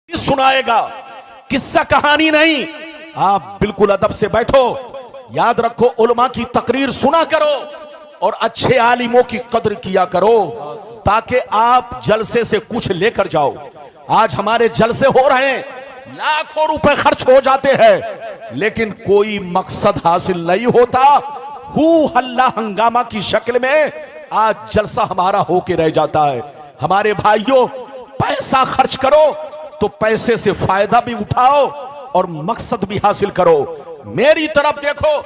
सुनाएगा, किस्सा कहानी नहीं। आप बिल्कुल अदब से बैठो, याद रखो उलमा की तकरीर सुना करो और अच्छे आलिमों की कदर किया करो ताकि आप जलसे से कुछ लेकर जाओ। आज हमारे जलसे हो रहे हैं, लाखों रुपए खर्च हो जाते हैं, लेकिन कोई मकसद हासिल नहीं होता। हू हल्ला हंगामा की शक्ल में आज जलसा हमारा होके रह जाता है। हमारे भाइयों, पैसा खर्च करो तो पैसे से फायदा भी उठाओ और मकसद भी हासिल करो। मेरी तरफ देखो,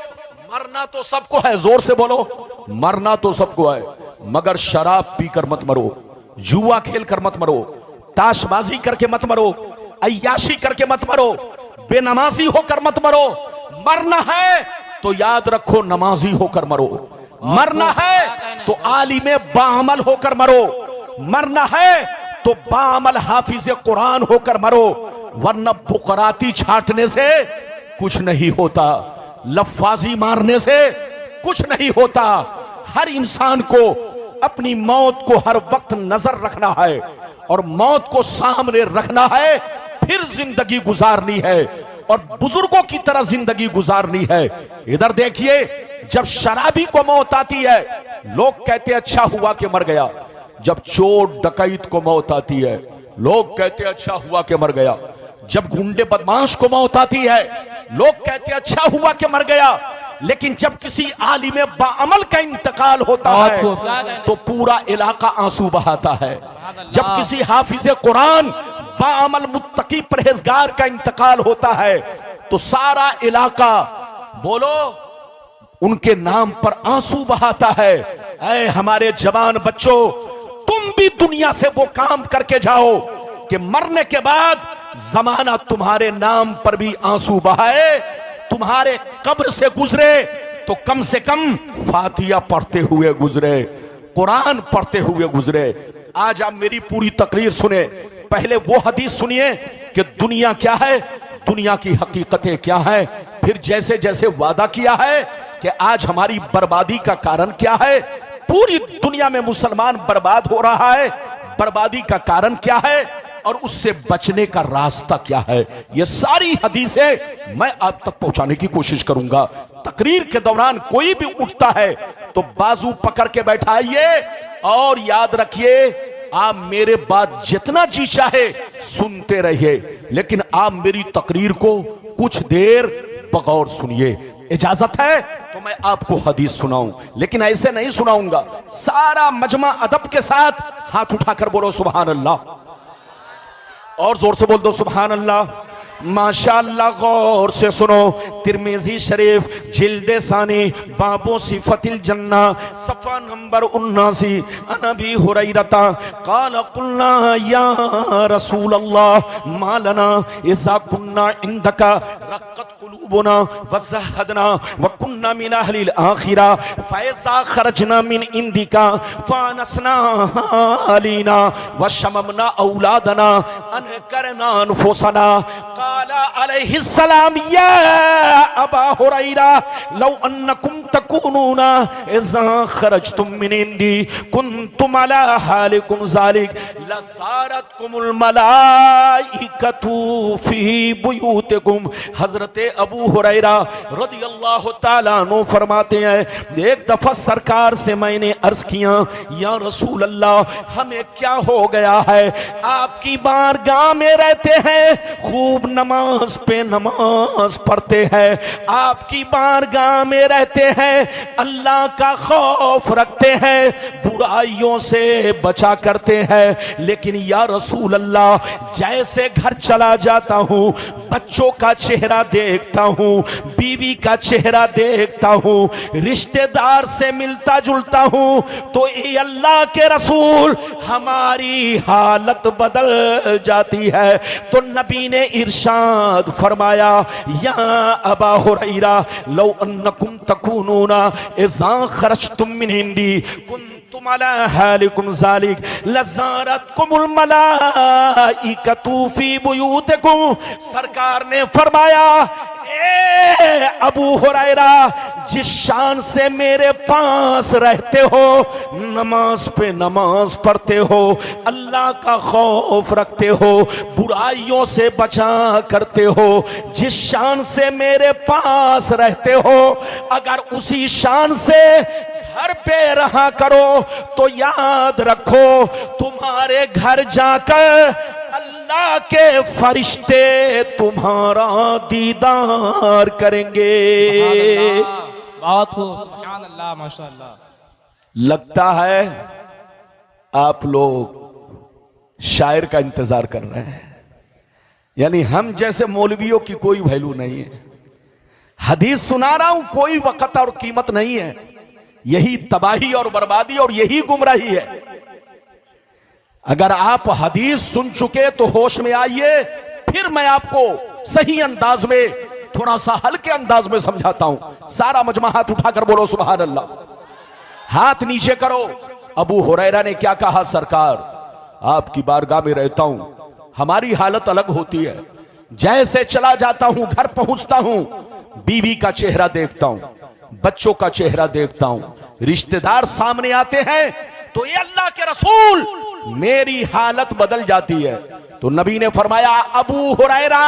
मरना तो सबको है, जोर से बोलो, मरना तो सबको है, मगर शराब पीकर मत मरो, जुआ खेल कर मत मरो, ताशबाजी करके मत मरो, अय्याशी करके मत मरो, बेनमाजी होकर मत मरो। मरना है तो याद रखो नमाजी होकर मरो, मरना है तो आलिमे बाअमल होकर मरो, मरना है तो बाअमल हाफिज कुरान होकर मरो, वरना बुकराती छाटने से कुछ नहीं होता, लफ्फाजी मारने से कुछ नहीं होता। हर इंसान को अपनी मौत को हर वक्त नजर रखना है और मौत को सामने रखना है, फिर जिंदगी गुजारनी है और बुजुर्गों की तरह जिंदगी गुजारनी है। इधर देखिए, जब शराबी को मौत आती है लोग कहते अच्छा हुआ कि मर गया, जब चोर डकैत को मौत आती है लोग कहते अच्छा हुआ कि मर गया, जब गुंडे बदमाश को मौत आती है लोग कहते अच्छा हुआ कि मर गया, लेकिन जब किसी आलिम बाअमल का इंतकाल होता है तो पूरा इलाका आंसू बहाता है। जब किसी हाफिज कुरान बाअमल मुत्तकी परहेजगार का इंतकाल होता है तो सारा इलाका बोलो उनके नाम पर आंसू बहाता है। ऐ हमारे जवान बच्चों, तुम भी दुनिया से वो काम करके जाओ कि मरने के बाद जमाना तुम्हारे नाम पर भी आंसू बहाए, तुम्हारे कब्र से गुजरे तो कम से कम फातिहा पढ़ते हुए गुजरे, कुरान पढ़ते हुए गुजरे। आज आप मेरी पूरी तकरीर सुने, पहले वो हदीस सुनिए कि दुनिया क्या है, दुनिया की हकीकतें क्या है, फिर जैसे जैसे वादा किया है कि आज हमारी बर्बादी का कारण क्या है, पूरी दुनिया में मुसलमान बर्बाद हो रहा है, बर्बादी का कारण क्या है और उससे बचने का रास्ता क्या है, ये सारी हदीसें मैं आप तक पहुंचाने की कोशिश करूंगा। तकरीर के दौरान कोई भी उठता है तो बाजू पकड़ के बैठाइए और याद रखिए, आप मेरे बात जितना जी चाहे सुनते रहिए, लेकिन आप मेरी तकरीर को कुछ देर बगौर सुनिए। इजाजत है तो मैं आपको हदीस सुनाऊं, लेकिन ऐसे नहीं सुनाऊंगा। सारा मजमा अदब के साथ हाथ उठाकर बोलो सुभान अल्लाह, और जोर से बोल दो सुभान अल्लाह। माशाअल्लाह, गौर से सुनो। तिरमिजी शरीफ जिल्दे सानी बाबो सिफतिल जन्ना सफा नंबर 79। अनबी हुरैरता काल कुल्ना या रसूल अल्लाह मालना इज़ा कुन्ना इंदका रक्कत कुलूबुना वज़हदना वकुन्ना मिन अहलिल आखिरा फ़ैज़ा खरजना मिन इंदिका फ़ानसना अलीना वशममना औलादना अनकरना अनफुसना अलैहिस्सलाम या अबा हुरैरा लौ अन्नकुम तकूनूना इज़ा खरजतुम मिन इंदी कुंतुम अला हालिकुम ज़ालिक लज़ारतकुमुल मलाइकतु फी बुयूतिकुम। हजरत अबू हुरैरा रदियल्लाहु ताला अन्हु फरमाते हैं, एक दफा सरकार से मैंने अर्ज किया, या रसूल अल्लाह हमें क्या हो गया है, आपकी बारगाह में रहते हैं, खूब नमाज पे नमाज पढ़ते हैं, आपकी बारगाह में रहते हैं, अल्लाह का खौफ रखते हैं, बुराइयों से बचा करते हैं, लेकिन या रसूल अल्लाह जैसे घर चला जाता हूँ बच्चों का चेहरा देखता हूँ, बीवी का चेहरा देखता हूँ, रिश्तेदार से मिलता जुलता हूँ तो ये अल्लाह के रसूल हमारी हालत बदल जाती है। तो नबी ने इरशाद फरमाया, या अबा हुरैरा लौ अन्नकुम तकूनूना इज़ा खरजतुम मिन इंदी कुंतुम अला हालिकुम ज़ालिक लज़ारतकुमुल मलाइकतु फी बुयूतिकुम। सरकार ने फरमाया, ए अबू हुरैरा, जिस शान से मेरे पास रहते हो, नमाज पे नमाज पढ़ते हो, अल्लाह का खौफ रखते हो, बुराइयों से बचा करते हो, जिस शान से मेरे पास रहते हो, अगर उसी शान से घर पे रहा करो तो याद रखो तुम्हारे घर जाकर अल्लाह के फरिश्ते तुम्हारा दीदार करेंगे। बहुत खूब, सुभान अल्लाह, माशाअल्लाह। लगता है आप लोग शायर का इंतजार कर रहे हैं, यानी हम जैसे मौलवियों की कोई वैल्यू नहीं है। हदीस सुना रहा हूं, कोई वक़्त और कीमत नहीं है। यही तबाही और बर्बादी और यही गुमराही है। अगर आप हदीस सुन चुके तो होश में आइए, फिर मैं आपको सही अंदाज में, थोड़ा सा हल्के अंदाज में समझाता हूं। सारा मजमा हाथ उठाकर बोलो सुभान अल्लाह, हाथ नीचे करो। अबू हुरैरा ने क्या कहा, सरकार आपकी बारगाह में रहता हूं, हमारी हालत अलग होती है। जैसे चला जाता हूं, घर पहुंचता हूं, बीवी का चेहरा देखता हूं, बच्चों का चेहरा देखता हूं, रिश्तेदार सामने आते हैं तो ये अल्लाह के रसूल मेरी हालत बदल जाती है। तो नबी ने फरमाया, अबू हुरैरा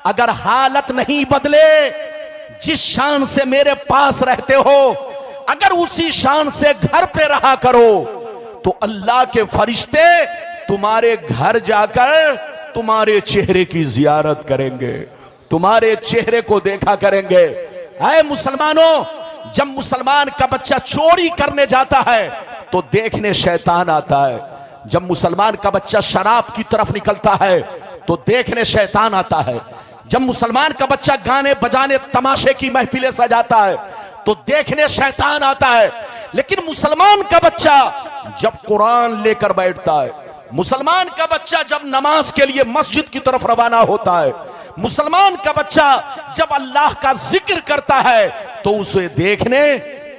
अगर हालत नहीं बदले, जिस शान से मेरे पास रहते हो, अगर उसी शान से घर पे रहा करो, तो अल्लाह के फरिश्ते तुम्हारे घर जाकर तुम्हारे चेहरे की जियारत करेंगे, तुम्हारे चेहरे को देखा करेंगे। ऐ मुसलमानों, जब मुसलमान का बच्चा चोरी करने जाता है तो देखने शैतान आता है, जब मुसलमान का बच्चा शराब की तरफ निकलता है तो देखने शैतान आता है, जब मुसलमान का बच्चा गाने बजाने तमाशे की महफिलें सजाता है तो देखने शैतान आता है। लेकिन मुसलमान का बच्चा जब कुरान लेकर बैठता है, मुसलमान का बच्चा जब नमाज के लिए मस्जिद की तरफ रवाना होता है, मुसलमान का बच्चा जब अल्लाह का जिक्र करता है, तो उसे देखने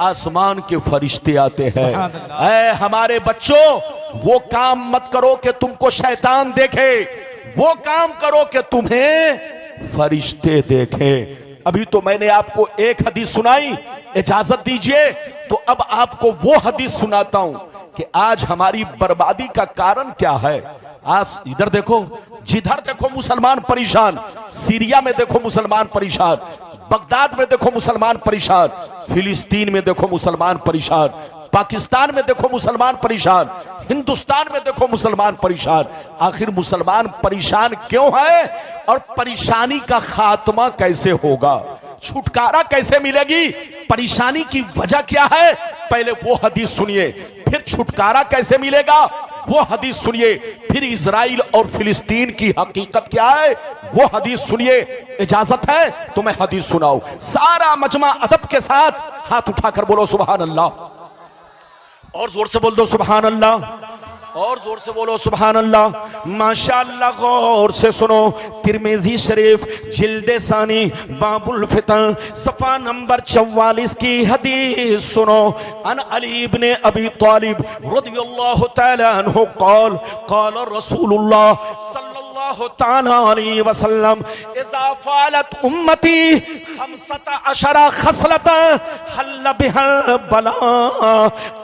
आसमान के फरिश्ते आते हैं। ऐ हमारे बच्चों, वो काम मत करो कि तुमको शैतान देखे, वो काम करो कि तुम्हें फरिश्ते देखें। अभी तो मैंने आपको एक हदीस सुनाई, इजाजत दीजिए तो अब आपको वो हदीस सुनाता हूं कि आज हमारी बर्बादी का कारण क्या है। आज इधर देखो, जिधर देखो मुसलमान परेशान, सीरिया में देखो मुसलमान परेशान, बगदाद में देखो मुसलमान परेशान, फिलिस्तीन में देखो मुसलमान परेशान, पाकिस्तान में देखो मुसलमान परेशान, हिंदुस्तान में देखो मुसलमान परेशान। आखिर मुसलमान परेशान क्यों है और परेशानी का खात्मा कैसे होगा, छुटकारा कैसे मिलेगी, परेशानी की वजह क्या है, पहले वो हदीस सुनिए। फिर छुटकारा कैसे मिलेगा वो हदीस सुनिए। फिर इजराइल और फिलिस्तीन की हकीकत क्या है वो हदीस सुनिए। इजाजत है तो मैं हदीस सुनाऊं। सारा मजमा अदब के साथ हाथ उठाकर बोलो सुभान अल्लाह, और जोर से बोल दो सुभान अल्लाह, और जोर से बोलो सुभान अल्लाह। माशाअल्लाह, गौर से सुनो। तिरमिज़ी शरीफ जिल्दे सानी बाबुल फितन सफा नंबर 44 की हदीस सुनो। अन अली इब्ने अबी तालिब रदियल्लाहु तआला अन्हु क़ाल क़ाल रसूलुल्लाह सल्लल्लाहु तआला अलैहि वसल्लम इज़ा फ़अलत उम्मती 15 खसलतन हल्ल बिहा बला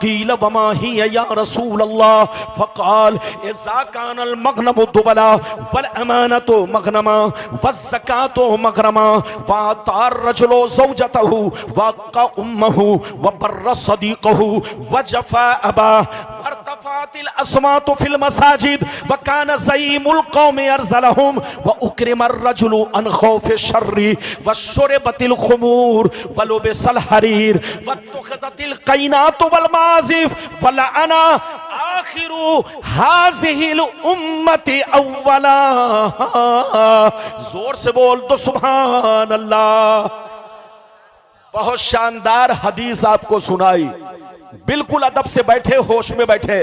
क़ील वमा हिया या रसूलल्लाह फ़क़ाल इज़ा कानल मग़नमु दुबला वल अमानतु मग़नमा वज़्ज़कातु मग़रमा वअतार रजुलु ज़ौजतहु वक़ा उम्महु वबर्र सदीक़हु वजफ़ा अबा वरतफ़अतिल अस्वातु फिल मसाजिद वकान ज़ईमुल क़ौमि अरज़लहुम वउक्रिमर रजुलु अन ख़ौफ़ि शर्रि वशुरिबतिल ख़ुमूर वलुबिसल हरीर वत्तख़ज़तिल क़ैनातु वल माज़िफ़ वलअना आखिरु हाज़िहिल उम्मति अव्वला। जोर से बोल दो सुभान अल्लाह। बहुत शानदार हदीस आपको सुनाई, बिल्कुल अदब से बैठे, होश में बैठे।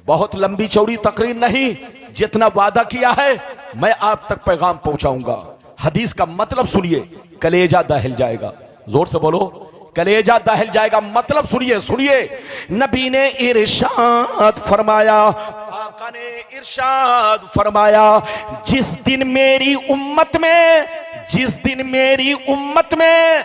बहुत लंबी चौड़ी तकरीर नहीं, जितना वादा किया है मैं आप तक पैगाम पहुंचाऊंगा। हदीस का मतलब सुनिए, कलेजा दहल जाएगा। जोर से बोलो, कलेजा दहल जाएगा। मतलब सुनिए, सुनिए। नबी ने इरशाद फरमाया, आका ने इरशाद फरमाया, जिस दिन मेरी उम्मत में जिस दिन मेरी उम्मत में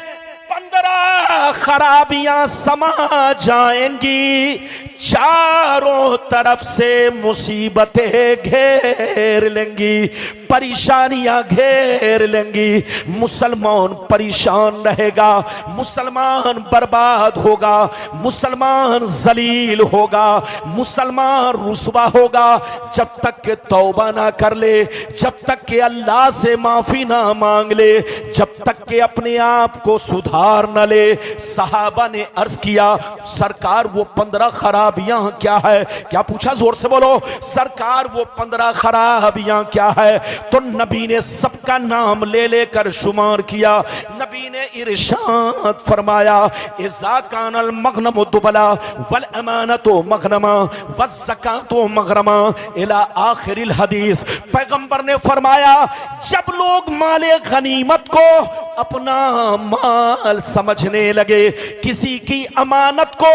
15 खराबियां समा जाएंगी, चारों तरफ से मुसीबतें घेर लेंगी, परेशानियां घेर लेंगी, मुसलमान परेशान रहेगा, मुसलमान बर्बाद होगा, मुसलमान जलील होगा, मुसलमान रुसवा होगा। जब तक के तौबा ना कर ले, जब तक के अल्लाह से माफी ना मांग ले, जब तक के अपने आप को सुधार न ले। सहाबा ने अर्ज किया, सरकार वो 15 खराबियां क्या है? क्या पूछा? जोर से बोलो, सरकार वो 15 खराबियां क्या है? तो नबी ने सबका नाम ले लेकर शुमार किया। नबी ने इरशाद फरमाया, इज़ा कानल मगनमु दुबला वल अमानतु मगनमा वज़ ज़कातु मगरमा इला आखिरिल हदीस। पैगंबर ने फरमाया, जब लोग माले गनीमत को अपना माल समझने लगे, किसी की अमानत को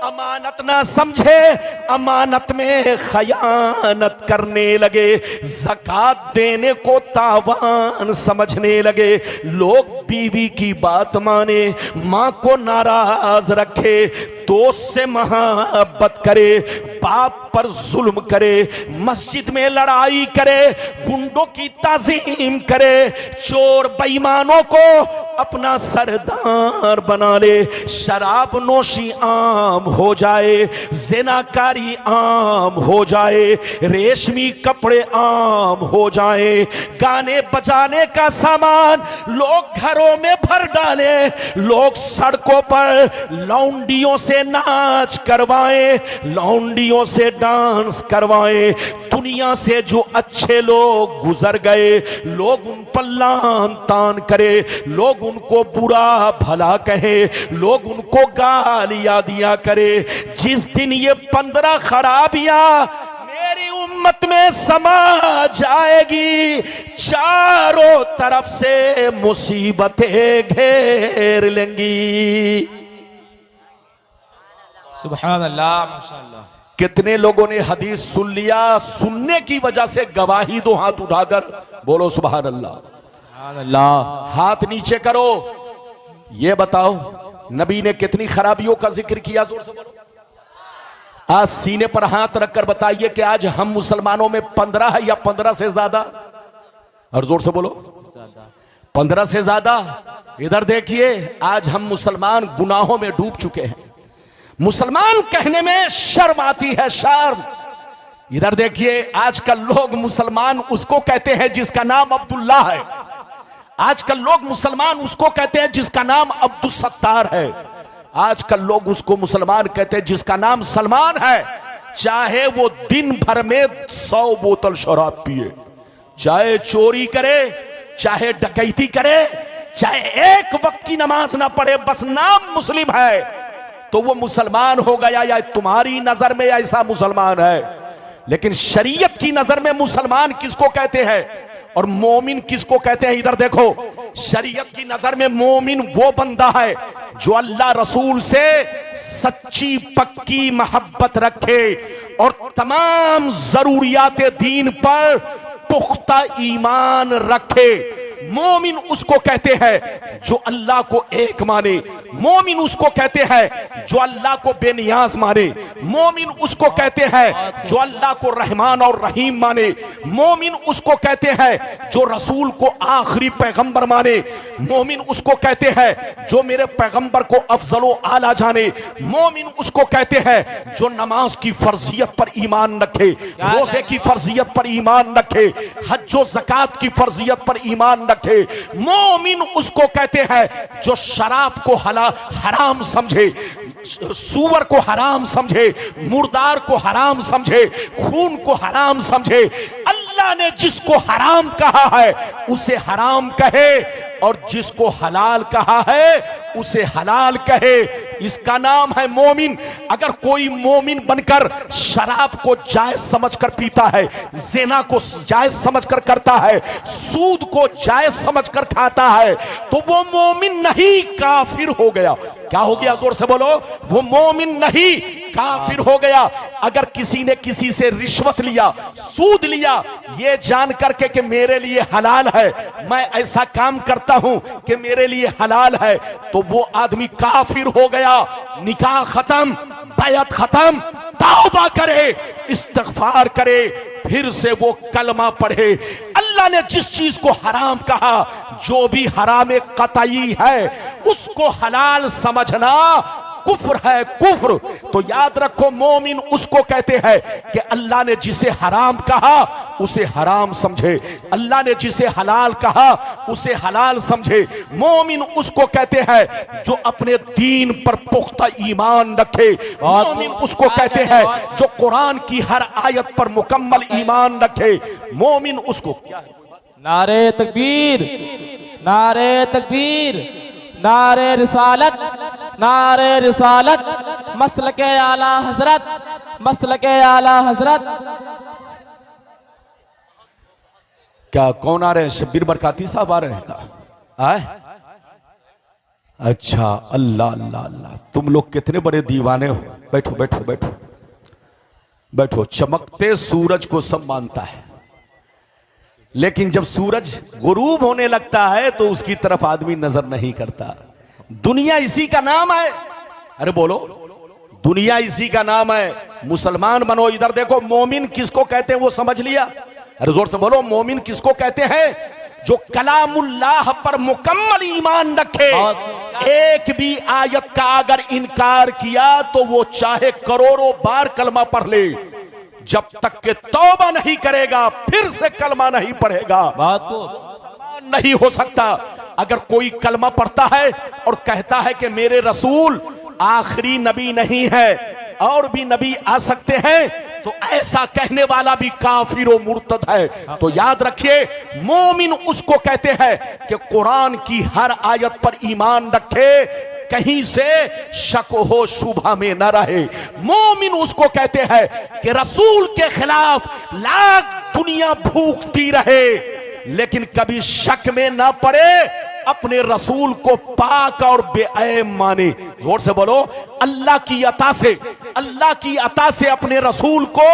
अमानत ना समझे, अमानत में खयानत करने लगे, ज़कात देने को तावान समझने लगे, लोग बीवी की बात माने, माँ को नाराज रखे, दोस्त से मोहब्बत करे, बाप पर जुल्म करे, मस्जिद में लड़ाई करे, गुंडों की ताजीम करे, चोर बेईमानों को अपना सरदार बना ले, शराब नोशी आम हो जाए, ज़िनाकारी आम हो जाए, रेशमी कपड़े आम हो जाए, गाने बजाने का सामान लोग घरों में भर डाले, लोग सड़कों पर लौंडियों से नाच करवाएं, लौंडियों से डांस करवाएं। दुनिया से जो अच्छे लोग गुजर गए, लोग उन पर लान तान करे, लोग उनको बुरा भला कहे, लोग उनको गालियां दिया करे। जिस दिन ये 15 खराबियां मेरी उम्मत में समा जाएगी, चारों तरफ से मुसीबतें घेर लेंगी। सुभान अल्लाह, माशाअल्लाह। कितने लोगों ने हदीस सुन लिया? सुनने की वजह से गवाही दो, हाथ उठाकर बोलो सुभान अल्लाह। सुभान अल्लाह। हाथ नीचे करो, ये बताओ नबी ने कितनी खराबियों का जिक्र किया? जोर से बोलो। आज सीने पर हाथ रखकर बताइए कि आज हम मुसलमानों में 15 है या 15 से ज्यादा? और जोर से बोलो, 15 से ज्यादा। इधर देखिए, आज हम मुसलमान गुनाहों में डूब चुके हैं। मुसलमान कहने में शर्म आती है, शर्म। इधर देखिए, आजकल लोग मुसलमान उसको कहते हैं जिसका नाम अब्दुल्ला है। आजकल लोग मुसलमान उसको कहते हैं जिसका नाम अब्दुल सत्तार है। आजकल लोग उसको मुसलमान कहते हैं जिसका नाम सलमान है। चाहे वो दिन भर में 100 बोतल शराब पिए, चाहे चोरी करे, चाहे डकैती करे, चाहे एक वक्त की नमाज ना पढ़े, बस नाम मुस्लिम है, तो वो मुसलमान हो गया। या तुम्हारी नजर में ऐसा मुसलमान है, लेकिन शरीयत की नजर में मुसलमान किसको कहते हैं और मोमिन किसको कहते हैं? इधर देखो, शरीयत की नजर में मोमिन वो बंदा है जो अल्लाह रसूल से सच्ची पक्की मोहब्बत रखे और तमाम जरूरियात दीन पर पुख्ता ईमान रखे। मोमिन उसको कहते हैं जो अल्लाह को एक माने। मोमिन उसको कहते हैं जो अल्लाह को बेनियाज माने। मोमिन उसको कहते हैं जो अल्लाह को रहमान और रहीम माने। मोमिन उसको कहते हैं जो रसूल को आखिरी पैगंबर माने। मोमिन उसको कहते हैं जो मेरे पैगंबर को अफजलो आला जाने। मोमिन उसको कहते हैं जो नमाज की फर्जियत पर ईमान रखे, रोजे की फर्जियत पर ईमान रखे, हज व ज़कात की फर्जियत पर ईमान रखे। मोमिन उसको कहते हैं जो शराब को हराम समझे, सूअर को हराम समझे, मुर्दार को हराम समझे, खून को हराम समझे। अल्लाह ने जिसको हराम कहा है उसे हराम कहे और जिसको हलाल कहा है उसे हलाल कहे। इसका नाम है मोमिन। अगर कोई मोमिन बनकर शराब को जायज समझकर पीता है, ज़िना को जायज समझकर करता है, सूद को जायज समझकर खाता है, तो वो मोमिन नहीं, काफिर हो गया। क्या हो गया? जोर से बोलो। वो मोमिन नहीं, काफिर हो गया। अगर किसी ने किसी से रिश्वत लिया, सूद लिया, ये जान करके कि मेरे लिए हलाल है, मैं ऐसा काम करता हूं कि मेरे लिए हलाल है, तो वो आदमी काफिर हो गया। निकाह खत्म, बैत खत्म, तौबा करे, इस्तिग़फ़ार करे, फिर से वो कलमा पढ़े। अल्लाह ने जिस चीज को हराम कहा, जो भी हराम कतई है, उसको हलाल समझना कुफ्र है, कुफ्र। तो याद रखो, मोमिन उसको कहते हैं कि अल्लाह ने जिसे हराम कहा उसे हराम समझे, अल्लाह ने जिसे हलाल कहा उसे हलाल समझे। मोमिन उसको कहते हैं जो अपने दीन पर पुख्ता ईमान रखे। मोमिन उसको कहते हैं जो कुरान की हर आयत पर मुकम्मल ईमान रखे। मोमिन उसको क्या है? नारे तकबीर, नारे तकबीर, नारे रिसालत, नारे रिसालत, मसलके आला हजरत, मसलके आला हजरत। क्या कौन आ रहे हैं? शब्बीर बरकाती साहब आ रहे हैं? आए? अच्छा, अल्लाह अल्लाह अल्लाह, तुम लोग कितने बड़े दीवाने हो। बैठो बैठो बैठो बैठो। चमकते सूरज को सब मानता है, लेकिन जब सूरज गुरूब होने लगता है तो उसकी तरफ आदमी नजर नहीं करता। दुनिया इसी का नाम है। अरे बोलो, दुनिया इसी का नाम है। मुसलमान बनो। इधर देखो, मोमिन किसको कहते हैं वो समझ लिया? अरे जोर से बोलो, मोमिन किसको कहते हैं? जो कलामुल्लाह पर मुकम्मल ईमान रखे। एक भी आयत का अगर इनकार किया तो वो चाहे करोड़ों बार कलमा पढ़ ले, जब तक के तौबा नहीं करेगा, फिर से कलमा नहीं पढ़ेगा, बात को नहीं हो सकता। अगर कोई कलमा पढ़ता है और कहता है कि मेरे रसूल आखिरी नबी नहीं है, और भी नबी आ सकते हैं, तो ऐसा कहने वाला भी काफिर और मुर्तद है। तो याद रखिए, मोमिन उसको कहते हैं कि कुरान की हर आयत पर ईमान रखे, कहीं से शक हो शुबह में न रहे। मोमिन उसको कहते हैं कि रसूल के खिलाफ लाख दुनिया भूखती रहे, लेकिन कभी शक में न पड़े, अपने रसूल को पाक और बेऐब माने। जोर से बोलो, अल्लाह की अता से, अल्लाह की अता से अपने रसूल को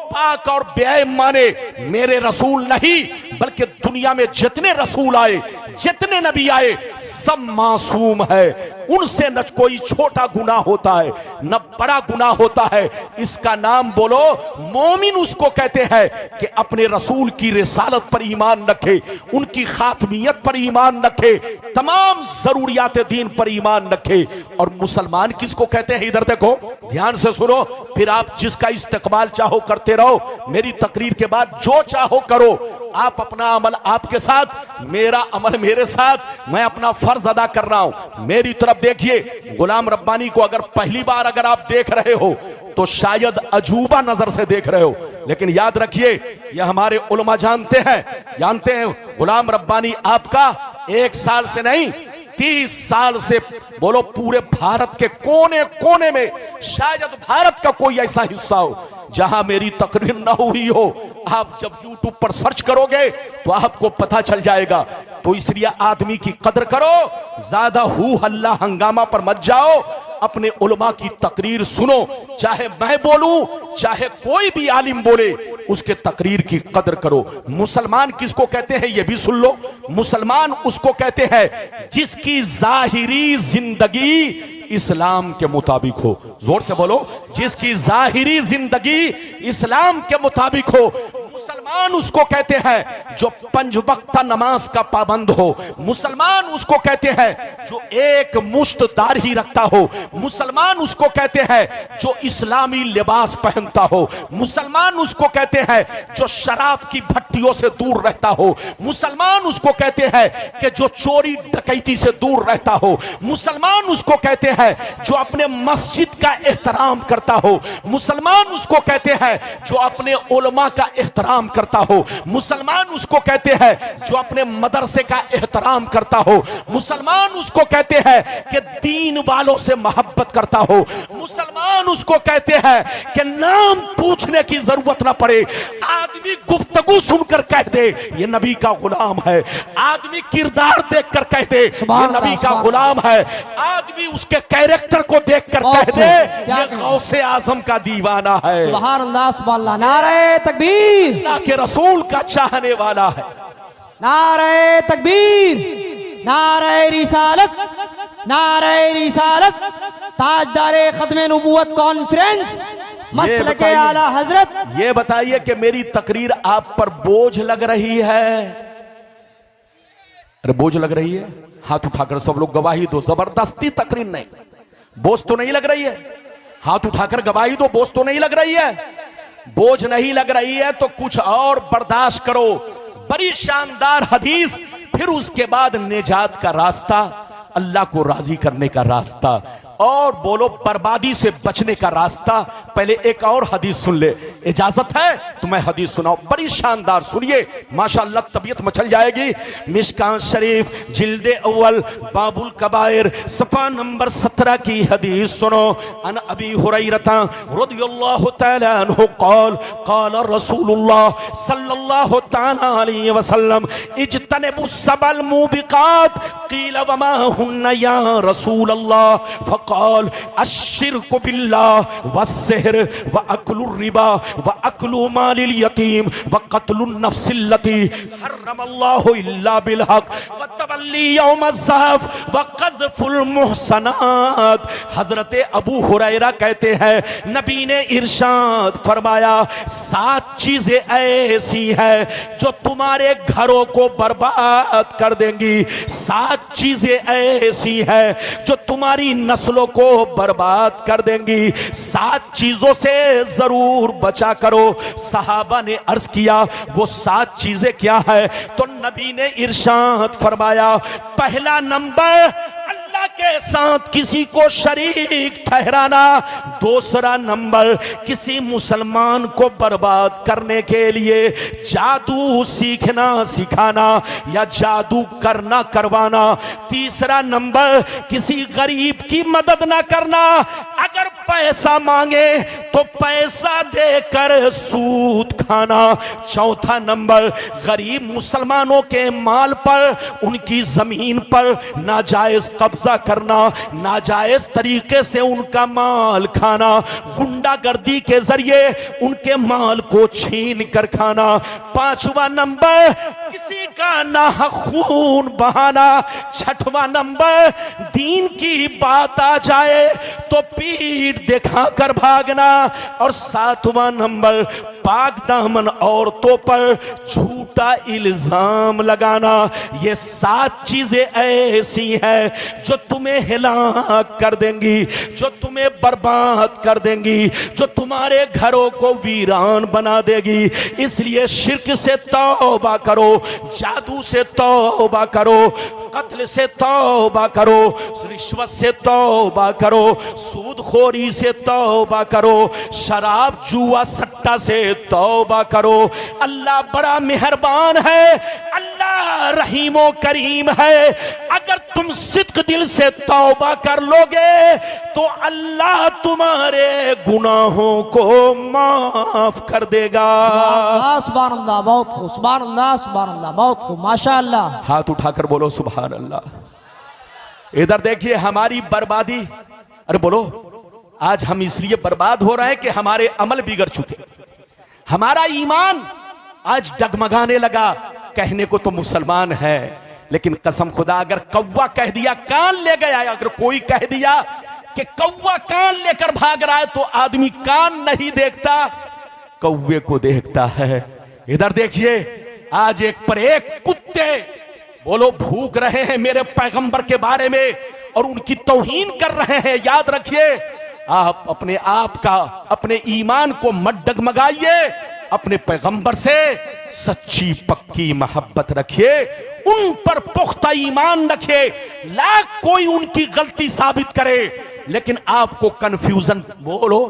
पाक और बेऐब माने। मेरे रसूल नहीं, बल्कि दुनिया में जितने रसूल आए, जितने नबी आए, सब मासूम है। उनसे न कोई छोटा गुनाह होता है, न बड़ा गुनाह होता है। इसका नाम बोलो, मोमिन उसको कहते हैं कि अपने रसूल की रिसालत पर ईमान रखे, उनकी खातमियत पर ईमान रखे, तमाम जरूरियात दीन पर ईमान रखे। और मुसलमान किसको कहते हैं? इधर देखो, ध्यान से सुनो, फिर आप जिसका इस्तेकबाल चाहो करते रहो। मेरी तकरीर के बाद जो चाहो करो। आप अपना अमल आपके साथ, मेरा अमल मेरे साथ। मैं अपना फर्ज अदा कर रहा हूं। मेरी तरफ देखिए। गुलाम रब्बानी को अगर पहली बार अगर आप देख रहे हो तो शायद अजूबा नजर से देख रहे हो, लेकिन याद रखिए, यह हमारे उलमा जानते हैं गुलाम रब्बानी आपका 1 साल से नहीं, 30 साल से, बोलो पूरे भारत के कोने कोने में, शायद भारत का कोई ऐसा हिस्सा हो जहां मेरी तकरीर ना हुई हो। आप जब YouTube पर सर्च करोगे तो आपको पता चल जाएगा। तो इसलिए आदमी की कदर करो, ज्यादा हू हल्ला हंगामा पर मत जाओ। अपने उलमा की तकरीर सुनो, चाहे मैं बोलूं, चाहे कोई भी आलिम बोले, उसके तकरीर की कदर करो। मुसलमान किसको कहते हैं ये भी सुन लो। मुसलमान उसको कहते हैं जिसकी जाहिरी जिंदगी इस्लाम के मुताबिक हो। जोर से बोलो, जिसकी जाहिरी जिंदगी इस्लाम के मुताबिक हो। मुसलमान उसको कहते हैं जो 5 वक्त नमाज का पाबंद हो। मुसलमान उसको कहते हैं जो एक मुश्त दाढ़ी रखता हो। मुसलमान उसको कहते हैं जो इस्लामी लिबास पहनता हो। मुसलमान उसको कहते हैं जो शराब की भट्टियों से दूर रहता हो। मुसलमान उसको कहते हैं कि जो चोरी डकैती से दूर रहता हो। मुसलमान उसको कहते हैं जो अपने मस्जिद का एहतराम करता हो। मुसलमान उसको कहते हैं जो अपने उलमा का एहतराम एहतराम करता हो। मुसलमान उसको कहते हैं जो अपने मदरसे का एहतराम करता हो। मुसलमान उसको कहते हैं कि दीन वालों से मोहब्बत करता हो। मुसलमान उसको कहते हैं कि नाम पूछने की जरूरत ना पड़े, आदमी गुफ्तगू सुनकर कह दे ये नबी का गुलाम है, आदमी किरदार देखकर कह दे ये नबी का गुलाम है, आदमी उसके कैरेक्टर को देखकर कह दे ये गौसे आजम का दीवाना है। सुभान अल्लाह, सुभान अल्लाह। नारे तकबीर, अल्लाह के रसूल का चाहने वाला है। नारे तकबीर, नारे रिसालत, नारे रिसालत, ताजदारे खत्मे नबूवत कॉन्फ्रेंस मसलके आला हजरत। ये बताइए कि मेरी तकरीर आप पर बोझ लग रही है? अरे बोझ लग रही है? हाथ उठाकर सब लोग गवाही दो। जबरदस्ती तकरीर नहीं, बोझ तो नहीं लग रही है? हाथ उठाकर गवाही दो, बोझ तो नहीं लग रही है? बोझ नहीं लग रही है तो कुछ और बर्दाश्त करो। बड़ी शानदार हदीस, फिर उसके बाद निजात का रास्ता, अल्लाह को राजी करने का रास्ता, और बोलो बर्बादी से बचने का रास्ता। पहले एक और हदीस सुन ले, इजाजत है तो मैं हदीस सुनाऊं, बड़ी शानदार, सुनिए माशाअल्लाह तबीयत मचल जाएगी। मिशकात शरीफ जिल्दे अव्वल बाबुल कबायर सफा नंबर 17 की हदीस सुनो। अन अबी हुरैरता रदियल्लाहु तआला अन्हु क़ाल क़ाल रसूलुल्लाह सल्लल्लाहु तआला अलैहि वसल्लम इज्तनिबु सबल मुबिकात क़ील वमा हुन्ना या रसूलल्लाह फ़क़ाल अश्शिर्कु बिल्लाह वस्सिहर व अक्लुर रिबा व अक्लु मालिल यतीम व क़त्लुन नफ्सिल्लती हर्रमल्लाहु इल्ला बिल हक़ व तवल्ली यौमज़्ज़हफ़ व क़ज़फ़ुल मुहसनात। हज़रत अबू हुरैरा कहते हैं नबी ने इरशाद फरमाया 7 चीजें ऐसी हैं जो तुम्हारे घरों को बर्बाद कर देंगी। 7 चीजें ऐसी हैं जो तुम्हारी नस्लों को बर्बाद कर देंगी। 7 चीजों से जरूर बचा करो। सहाबा ने अर्ज किया वो 7 चीजें क्या है? तो नबी ने इरशाद फरमाया पहला नंबर अल्लाह के साथ किसी को शरीक ठहराना। दूसरा नंबर किसी मुसलमान को बर्बाद करने के लिए जादू सीखना सिखाना या जादू करना करवाना। तीसरा नंबर किसी गरीब की मदद ना करना, अगर पैसा मांगे तो पैसा देकर सूद खाना। चौथा नंबर गरीब मुसलमानों के माल पर, उनकी जमीन पर नाजायज कब्जा करना, नाजायज तरीके से उनका माल खाना, गुंडागर्दी के जरिए उनके माल को छीन कर खाना। पांचवा नंबर किसी का नाहक खून बहाना। छठवां नंबर दीन की बात आ जाए तो पीठ दिखाकर भागना। और 7वां नंबर पाक दामन औरतों पर झूठा इल्जाम लगाना। ये 7 चीजें ऐसी हैं जो तुम्हें हिलाक कर देंगी, जो तुम्हें बर्बाद कर देंगी, जो तुम्हारे घरों को वीरान बना देगी। इसलिए शिर्क से तौबा करो, जादू से तौबा करो, कत्ल से तौबा करो, रिश्वत से तौबा करो, सूदखोरी से तौबा करो, शराब जुआ सट्टा से तौबा करो। अल्लाह बड़ा मेहरबान है, अल्लाह रहीमो करीम है। अगर तुम सिद्क दिल से तौबा कर लोगे तो अल्लाह तुम्हारे गुनाहों को माफ कर देगा। सुभान अल्लाह, बहुत खूब। सुभान अल्लाह, सुभान अल्लाह, बहुत खूब, माशाअल्लाह। हाथ उठाकर बोलो सुभान अल्लाह। इधर देखिए हमारी बर्बादी, अरे बोलो, आज हम इसलिए बर्बाद हो रहे हैं कि हमारे अमल बिगड़ चुके, हमारा ईमान आज डगमगाने लगा। कहने को तो मुसलमान है, लेकिन कसम खुदा अगर कौवा कह दिया कान ले गया, अगर कोई कह दिया कि कौवा कान लेकर भाग रहा है तो आदमी कान नहीं देखता, कौवे को देखता है। इधर देखिए आज एक पर एक कुत्ते बोलो भूख रहे हैं मेरे पैगंबर के बारे में और उनकी तौहीन कर रहे हैं। याद रखिए, आप अपने आप का, अपने ईमान को मत डगमगाइए, अपने पैगंबर से सच्ची पक्की मोहब्बत रखिए, उन पर पुख्ता ईमान रखिए। लाख कोई उनकी गलती साबित करे, लेकिन आपको कंफ्यूजन, बोलो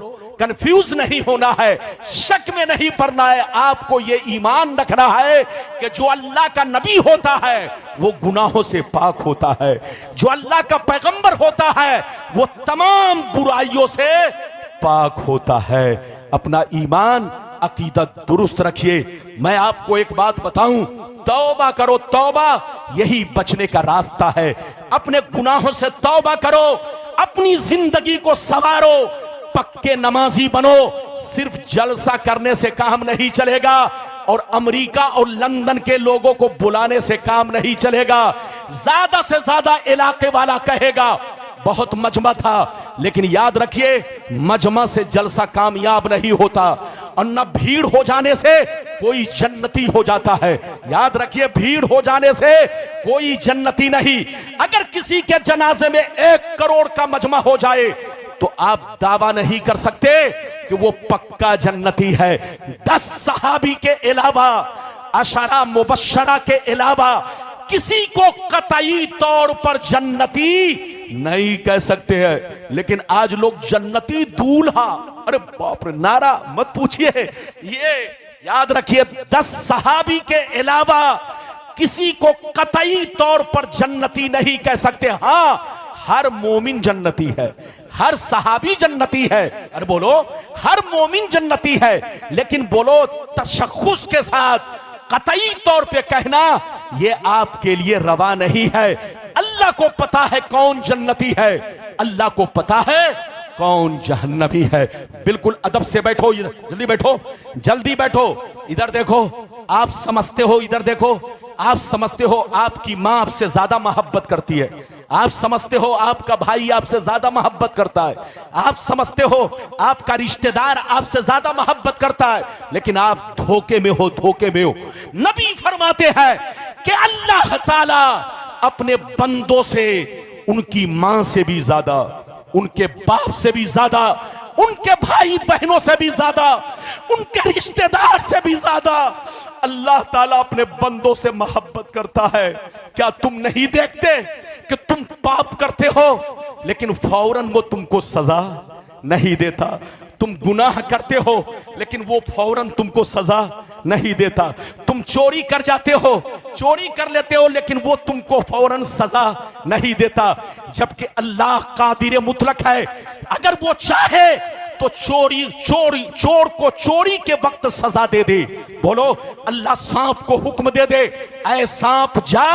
कंफ्यूज नहीं होना है, शक में नहीं पड़ना है। आपको ये ईमान रखना है कि जो अल्लाह का नबी होता है वो गुनाहों से पाक होता है, जो अल्लाह का पैगंबर होता है वो तमाम बुराइयों से पाक होता है। अपना ईमान अकीदत दुरुस्त रखिए। मैं आपको एक बात बताऊं, तौबा करो, तौबा यही बचने का रास्ता है। अपने गुनाहों से तौबा करो, अपनी जिंदगी को संवारो, पक्के नमाजी बनो। सिर्फ जलसा करने से काम नहीं चलेगा और अमेरिका और लंदन के लोगों को बुलाने से काम नहीं चलेगा। ज्यादा से ज्यादा इलाके वाला कहेगा बहुत मजमा था, लेकिन याद रखिए मजमा से जलसा कामयाब नहीं होता और न भीड़ हो जाने से कोई जन्नती हो जाता है। याद रखिए भीड़ हो जाने से कोई जन्नती नहीं। अगर किसी के जनाजे में 1 करोड़ का मजमा हो जाए तो आप दावा नहीं कर सकते कि वो पक्का जन्नती है। 10 सहाबी के अलावा, अशरा मुबश्शरा के अलावा किसी को कतई तौर पर जन्नती नहीं कह सकते हैं। लेकिन आज लोग जन्नती दूल्हा, अरे बाप रे, नारा मत पूछिए। ये याद रखिए 10 सहाबी के अलावा किसी को कतई तौर पर जन्नती नहीं कह सकते। हां, हर मोमिन जन्नती है, हर सहाबी जन्नती है। अरे बोलो, हर मोमिन जन्नती है, लेकिन बोलो तशख्खुस के साथ कतई तौर पे कहना ये आपके लिए रवा नहीं है। अल्लाह को पता है कौन जन्नती है, अल्लाह को पता है कौन जहन्नमी है। बिल्कुल अदब से बैठो, जल्दी बैठो, जल्दी बैठो। इधर देखो, आप समझते हो, इधर देखो, आप समझते हो आपकी मां आपसे ज्यादा मोहब्बत करती है, आप समझते हो आपका भाई आपसे ज्यादा मोहब्बत करता है, आप समझते हो आपका रिश्तेदार आपसे ज्यादा मोहब्बत करता है, लेकिन आप धोखे में हो, धोखे में हो। नबी फरमाते हैं कि अल्लाह ताला अपने बंदों से उनकी मां से भी ज्यादा, उनके बाप से भी ज्यादा, उनके भाई बहनों से भी ज्यादा, उनके रिश्तेदार से भी ज्यादा अल्लाह ताला अपने बंदों से मोहब्बत करता है। क्या तुम नहीं देखते कि तुम पाप करते हो लेकिन फौरन वो तुमको सजा नहीं देता? तुम गुनाह करते हो लेकिन वो फौरन तुमको सजा नहीं देता। तुम चोरी कर जाते हो, चोरी कर लेते हो, लेकिन वो तुमको फौरन सजा नहीं देता। जबकि अल्लाह कादिर मुतलक है, अगर वो चाहे तो चोर को चोरी के वक्त सजा दे दे। बोलो, अल्लाह सांप को हुक्म दे दे, ऐ सांप जा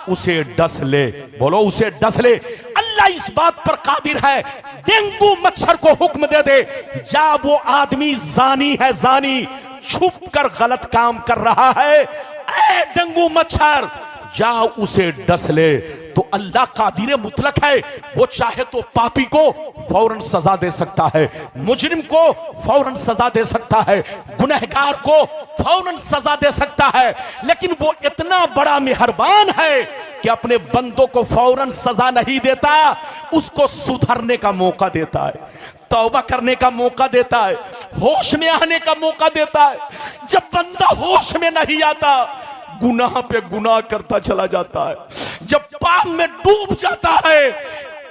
उसे डस ले। बोलो, उसे डस ले। अल्लाह इस बात पर कादिर है, डेंगू मच्छर को हुक्म दे दे, जा वो आदमी जानी है, जानी छुप कर गलत काम कर रहा है, ऐ डेंगू मच्छर जा उसे डस ले। तो अल्लाह कादिर मुतलक है, वो चाहे तो पापी को फौरन सजा दे सकता है, मुजरिम को फौरन सजा दे सकता है, गुनहगार को फौरन सजा दे सकता है। लेकिन वो इतना बड़ा मेहरबान है कि अपने बंदों को फौरन सजा नहीं देता, उसको सुधरने का मौका देता है, तौबा करने का मौका देता है, होश में आने का मौका देता है। जब बंदा होश में नहीं आता, गुनाह पे गुनाह करता चला जाता है, जब पाप में डूब जाता है,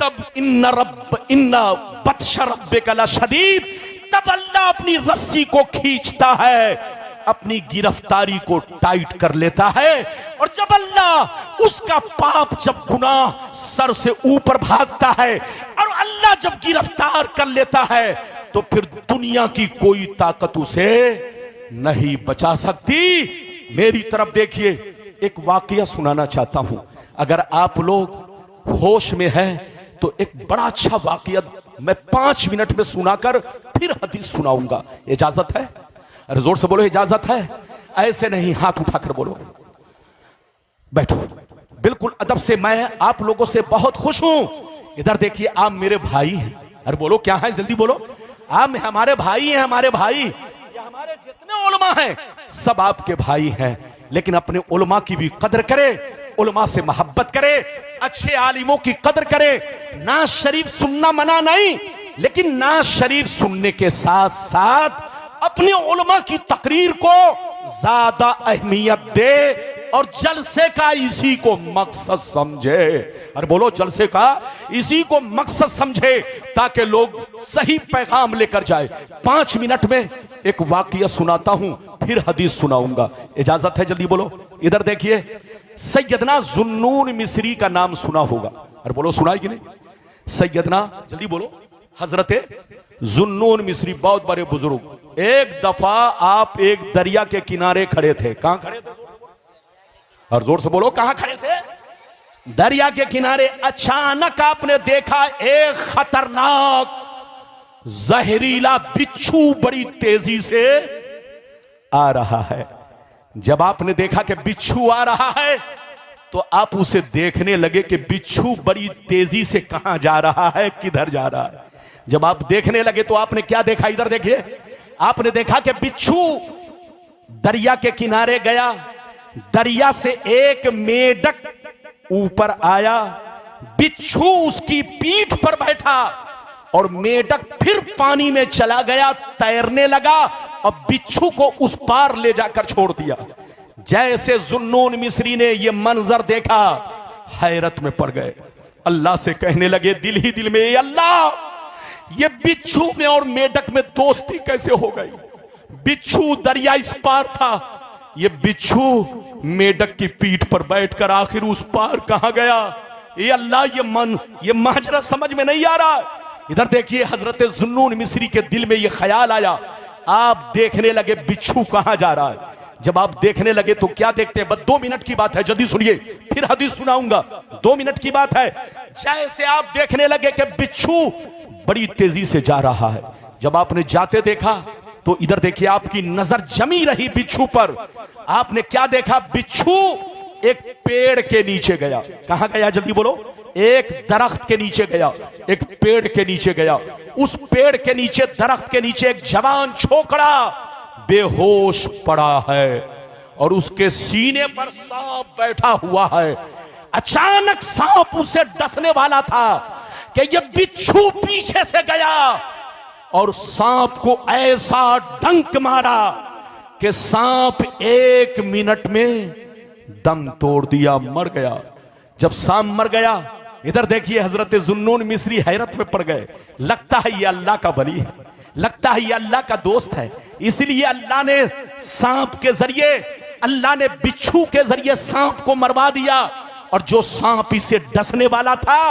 तब इन्ना बत्श रब्बिका लशदीद, तब अल्लाह अपनी रस्सी को खींचता है, अपनी गिरफ्तारी को टाइट कर लेता है। और जब अल्लाह उसका पाप, जब गुनाह सर से ऊपर भागता है और अल्लाह जब गिरफ्तार कर लेता है, तो फिर दुनिया की कोई ताकत उसे नहीं बचा सकती। मेरी तरफ देखिए, एक वाकया सुनाना चाहता हूं। अगर आप लोग होश में हैं तो एक बड़ा अच्छा वाकया मैं 5 मिनट में सुनाकर फिर हदीस सुनाऊंगा। इजाजत है? अरे जोर से बोलो, इजाजत है? ऐसे नहीं, हाथ उठाकर बोलो। बैठो, बिल्कुल अदब से। मैं आप लोगों से बहुत खुश हूं। इधर देखिए, आप मेरे भाई हैं। अरे बोलो, क्या है? जल्दी बोलो। आप हमारे भाई हैं, हमारे भाई। हमारे जितने उलमा हैं सब आपके भाई हैं, लेकिन अपने उलमा की भी कदर करे, उलमा से मोहब्बत करे, अच्छे आलिमों की कदर करे। नाज शरीफ सुनना मना नहीं, लेकिन नाज शरीफ सुनने के साथ साथ अपने उलमा की तकरीर को ज्यादा अहमियत दे, और जलसे का इसी को मकसद समझे। अरे बोलो, जलसे का इसी को मकसद समझे ताकि लोग सही पैगाम लेकर जाए। 5 मिनट में एक वाकया सुनाता हूं, फिर हदीस सुनाऊंगा। इजाजत है? जल्दी बोलो। इधर देखिए, सैयदना जुन्नून मिस्री का नाम सुना होगा। अरे बोलो, सुना है कि नहीं? सैयदना, जल्दी बोलो, हजरते जुन्नून मिस्री, बहुत बड़े बुजुर्ग। एक दफा आप एक दरिया के किनारे खड़े थे। कहां खड़े थे? और जोर से बोलो, कहां खड़े थे? दरिया के किनारे। अचानक आपने देखा एक खतरनाक जहरीला बिच्छू बड़ी तेजी से आ रहा है। जब आपने देखा कि बिच्छू आ रहा है तो आप उसे देखने लगे कि बिच्छू बड़ी तेजी से कहां जा रहा है, किधर जा रहा है। जब आप देखने लगे तो आपने क्या देखा? इधर देखिए, आपने देखा कि बिच्छू दरिया के किनारे गया, दरिया से एक मेढक ऊपर आया, बिच्छू उसकी पीठ पर बैठा और मेढक फिर पानी में चला गया, तैरने लगा और बिच्छू को उस पार ले जाकर छोड़ दिया। जैसे जुन्नून मिस्री ने यह मंजर देखा, हैरत में पड़ गए। अल्लाह से कहने लगे दिल ही दिल में, अल्लाह, ये बिच्छू में और मेढक में दोस्ती कैसे हो गई? बिच्छू दरिया इस पार था, ये बिच्छू मेढक की पीठ पर बैठकर आखिर उस पार कहां गया? ये अल्लाह, ये माजरा समझ में नहीं आ रहा। इधर देखिए, हजरत जुन्नून मिस्री के दिल में यह ख्याल आया। आप देखने लगे बिच्छू कहां जा रहा है। जब आप देखने लगे तो क्या देखते हैं? बस 2 मिनट की बात है, जल्दी सुनिए, फिर हदीस सुनाऊंगा। 2 मिनट की बात है। जैसे आप देखने लगे कि बिच्छू बड़ी तेजी से जा रहा है, जब आपने जाते देखा तो इधर देखिए, आपकी नजर जमी रही बिच्छू पर। आपने क्या देखा? बिच्छू एक पेड़ के नीचे गया। कहां गया? जल्दी बोलो। एक दरख्त के नीचे गया, एक पेड़ के नीचे गया। उस पेड़ के नीचे, दरख्त के नीचे एक जवान छोकरा बेहोश पड़ा है और उसके सीने पर सांप बैठा हुआ है। अचानक सांप उसे डसने वाला था कि यह बिच्छू पीछे से गया और सांप को ऐसा डंक मारा कि सांप 1 मिनट में दम तोड़ दिया, मर गया। जब सांप मर गया, इधर देखिए, हजरत जुन्नून मिस्री हैरत में पड़ गए। लगता है ये अल्लाह का वली है, लगता है ये अल्लाह का दोस्त है। इसलिए अल्लाह ने सांप के जरिए, अल्लाह ने बिच्छू के जरिए सांप को मरवा दिया। और जो सांप इसे डसने वाला था,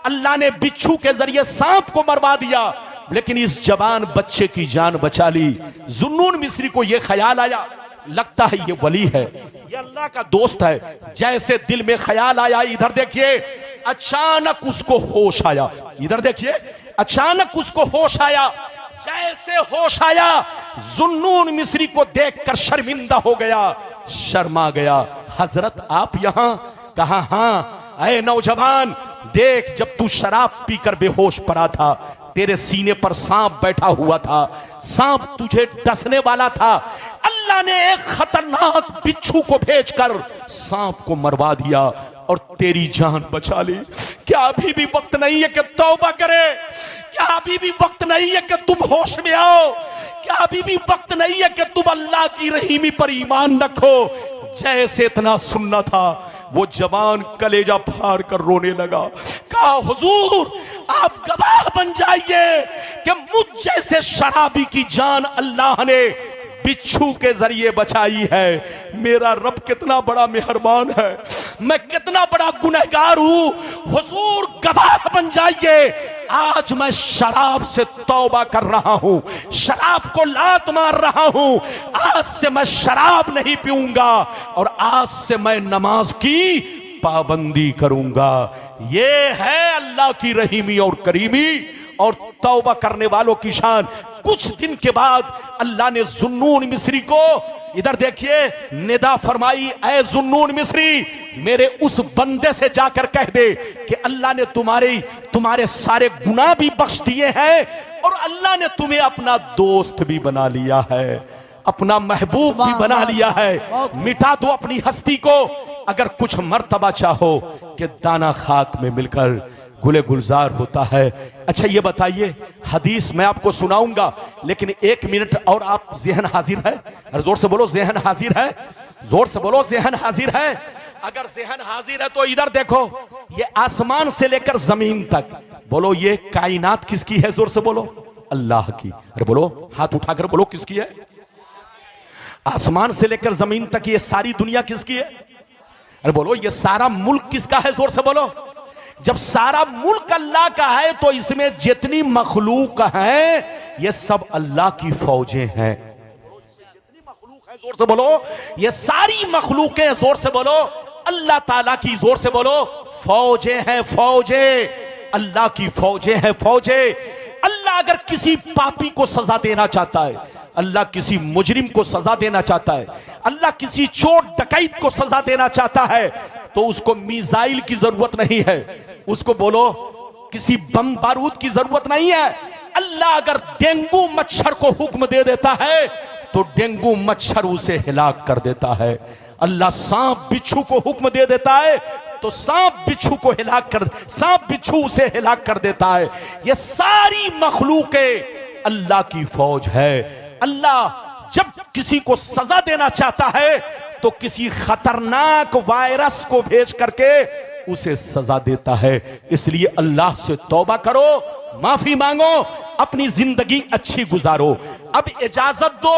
अल्लाह ने बिच्छू के जरिए सांप को मरवा दिया, लेकिन इस जवान बच्चे की जान बचा ली। जुन्नून मिस्री को यह ख्याल आया, लगता है ये वली है, ये अल्लाह का दोस्त है। जैसे दिल में ख्याल आया, इधर देखिए, अचानक उसको होश आया। इधर देखिए, अचानक उसको होश आया। जैसे होश आया, जुन्नून मिस्री को देखकर शर्मिंदा हो गया, शर्मा गया। हजरत आप यहां? कहा, हां। ऐ नौजवान, देख, जब तू शराब पीकर बेहोश पड़ा था, तेरे सीने पर सांप बैठा हुआ था, सांप तुझे डसने वाला था। अल्लाह ने एक खतरनाक बिच्छू को भेजकर सांप को मरवा दिया और तेरी जान बचा ली। क्या अभी भी वक्त नहीं है कि तौबा करे? क्या अभी भी वक्त नहीं है कि तुम होश में आओ? क्या अभी भी वक्त नहीं है कि तुम अल्लाह की रहीमी पर ईमान रखो? जैसे इतना सुनना था, वो जवान कलेजा फाड़ कर रोने लगा। कहा, हुजूर, आप गवाह बन जाइए कि मुझ जैसे शराबी की जान अल्लाह ने बिच्छू के जरिए बचाई है। मेरा रब कितना बड़ा मेहरबान है, मैं कितना बड़ा गुनहगार हूं। हुजूर गवाह बन जाइए, आज मैं शराब से तौबा कर रहा हूं, शराब को लात मार रहा हूं। आज से मैं शराब नहीं पीऊंगा और आज से मैं नमाज की पाबंदी करूंगा। ये है अल्लाह की रहीमी और करीमी और तौबा करने वालों की शान। कुछ दिन के बाद अल्लाह ने जुन्नून मिस्री को, इधर देखिए, निदा फरमाई, ऐ जुन्नून मिस्री, मेरे उस बंदे से जाकर कह दे कि अल्लाह ने तुम्हारे सारे गुनाह भी बख्श दिए हैं और अल्लाह ने तुम्हें अपना दोस्त भी बना लिया है, अपना महबूब भी बना लिया है। मिटा दो अपनी हस्ती को। अगर कुछ मर्तबा चाहो कि दाना खाक में मिलकर गुले गुलजार होता है। अच्छा ये बताइए, हदीस मैं आपको सुनाऊंगा, लेकिन 1 मिनट और आप ज़हन हाजिर है? और जोर से बोलो, ज़हन हाजिर है? जोर से बोलो, ज़हन हाजिर है? अगर ज़हन हाजिर है तो इधर देखो, ये आसमान से लेकर जमीन तक, बोलो ये कायनात किसकी है? जोर से बोलो, अल्लाह की। अरे बोलो, हाथ उठाकर बोलो, किसकी है? आसमान से लेकर जमीन तक ये सारी दुनिया किसकी है? अरे बोलो, ये सारा मुल्क किसका है? जोर से बोलो। जब सारा मुल्क अल्लाह का है तो इसमें जितनी मखलूक है ये सब अल्लाह की फौजें हैं। जोर से बोलो, ये सारी मखलूकें, जोर से बोलो, अल्लाह ताला की, जोर से बोलो, फौजें हैं, फौजें, अल्लाह की फौजें हैं, फौजें। अल्लाह अगर किसी पापी को सजा देना चाहता है, अल्लाह किसी मुजरिम को सजा देना चाहता है, अल्लाह किसी चोर डकैत को सजा देना चाहता है, तो उसको मिसाइल की जरूरत नहीं है, उसको बोलो किसी बम बारूद की जरूरत नहीं है। अल्लाह अगर डेंगू मच्छर को हुक्म दे देता है तो डेंगू मच्छर उसे हिलाक कर देता है। अल्लाह सांप बिच्छू को हुक्म दे देता है तो सांप बिच्छू को हिलाक कर, सांप बिच्छू उसे हिलाक कर देता है। ये सारी मखलूकें अल्लाह की फौज है। अल्लाह जब किसी को सजा देना चाहता है तो किसी खतरनाक वायरस को भेज करके उसे सजा देता है। इसलिए अल्लाह से तौबा करो, माफी मांगो, अपनी जिंदगी अच्छी गुजारो। अब इजाजत दो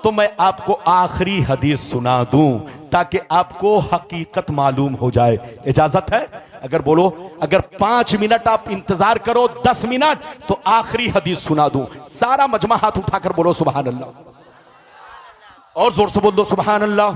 तो मैं आपको आखिरी हदीस सुना दूं ताकि आपको हकीकत मालूम हो जाए। इजाजत है? अगर बोलो, अगर 5 मिनट आप इंतजार करो, 10 मिनट, तो आखिरी हदीस सुना दूं। सारा मजमा हाथ उठाकर बोलो सुभान अल्लाह, और जोर से बोल दो सुभान अल्लाह,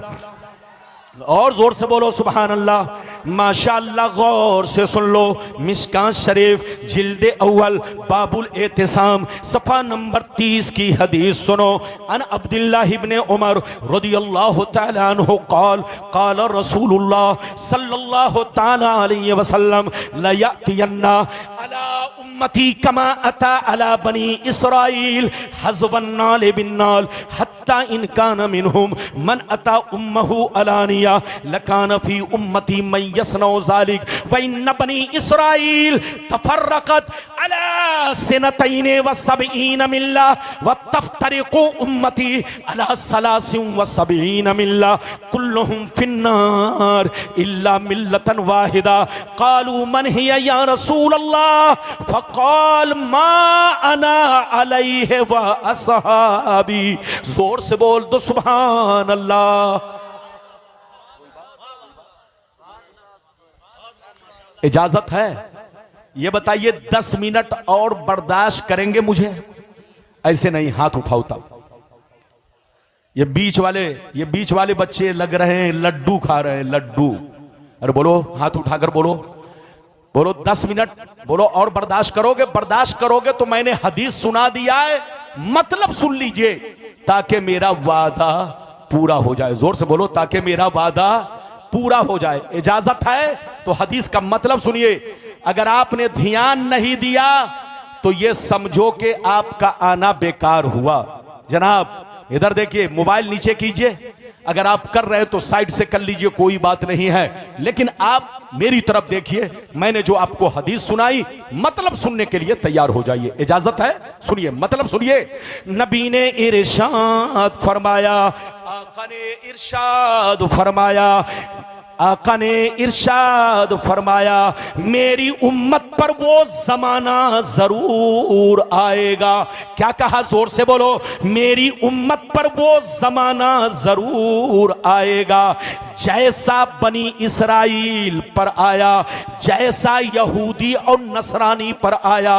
और जोर से बोलो सुभान अल्लाह। माशाअल्लाह, गौर से सुन लो, मिशकात शरीफ जिल्दे अव्वल बाबुल एतिसाम सफा नंबर 30 की हदीस सुनो। अन अब्दुल्लाह इब्ने उमर रदियल्लाहु तआला अन्हु क़ाल क़ाल रसूलुल्लाह सल्लल्लाहु तआला अलैहि वसल्लम ला यअतियन्ना अला उम्मती कमा अता अला बनी इसराइल हज़बन नाल बिन नाल हत्ता इन कान मिनहुम मन अता उम्महु अलानिया लकान फी उम्मती मन यसनौ ज़ालिक व इन बनी इसराइल तफर्रक़त अला सनतैन व सबईन मिल्ला व तफ्तरिक़ु उम्मती अला सलासिन व सबईन मिल्ला कुल्लुहुम फिन्नार इल्ला मिल्लतन वाहिदा। क़ालू मन हिया या रसूल अल्लाह फ़क़ाल मा अना अलैहि व अस्हाबी। जोर से बोल दो सुभान अल्लाह। इजाजत है? ये बताइए 10 मिनट और बर्दाश्त करेंगे मुझे? ऐसे नहीं, हाथ उठाओ तब। ये बीच वाले बच्चे लग रहे हैं लड्डू खा रहे हैं, लड्डू। अरे बोलो, हाथ उठाकर बोलो, बोलो 10 मिनट बोलो और बर्दाश्त करोगे? बर्दाश्त करोगे तो मैंने हदीस सुना दिया है, मतलब सुन लीजिए ताकि मेरा वादा पूरा हो जाए। जोर से बोलो, ताकि मेरा वादा पूरा हो जाए। इजाजत है? तो हदीस का मतलब सुनिए। अगर आपने ध्यान नहीं दिया तो यह समझो कि आपका आना बेकार हुआ। जनाब इधर देखिए, मोबाइल नीचे कीजिए, अगर आप कर रहे हैं तो साइड से कर लीजिए, कोई बात नहीं है, लेकिन आप मेरी तरफ देखिए। मैंने जो आपको हदीस सुनाई, मतलब सुनने के लिए तैयार हो जाइए। इजाजत है? सुनिए, मतलब सुनिए। नबी ने इरशाद फरमाया, आका ने इरशाद फरमाया, आका ने इरशाद फरमाया, मेरी उम्मत पर वो जमाना जरूर आएगा। क्या कहा? जोर से बोलो, मेरी उम्मत पर वो जमाना जरूर आएगा जैसा बनी इसराइल पर आया, जैसा यहूदी और नसरानी पर आया,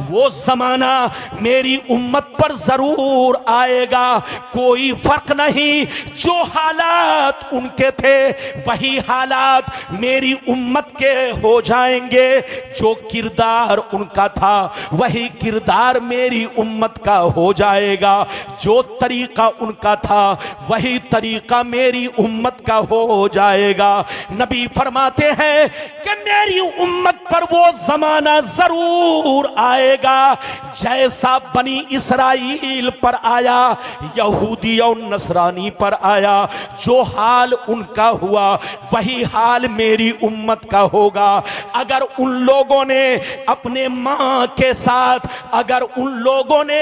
वो जमाना मेरी उम्मत पर जरूर आएगा। कोई फर्क नहीं, जो हालात उनके थे वही हालात मेरी उम्मत के हो जाएंगे। जो किरदार उनका था वही किरदार मेरी उम्मत का हो जाएगा। जो तरीका उनका था वही तरीका मेरी उम्मत का हो जाएगा। नबी फरमाते हैं कि मेरी उम्मत पर वो जमाना जरूर आएगा जैसा बनी इसराइल पर आया, यहूदी और नसरानी पर आया। जो हाल उनका हुआ वही हाल मेरी उम्मत का होगा। अगर उन लोगों ने अपने माँ के साथ, अगर उन लोगों ने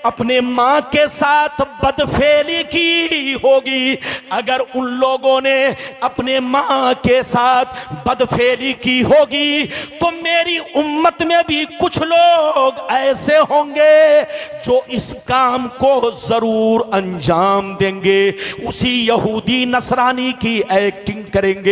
अपने माँ के साथ बदफेली की होगी, अगर उन लोगों ने अपने माँ के साथ बदफेली की होगी, तो मेरी उम्मत में भी कुछ लोग ऐसे होंगे जो इस काम को जरूर अंजाम देंगे। उसी यहूदी नसरानी की एक्टिंग करेंगे,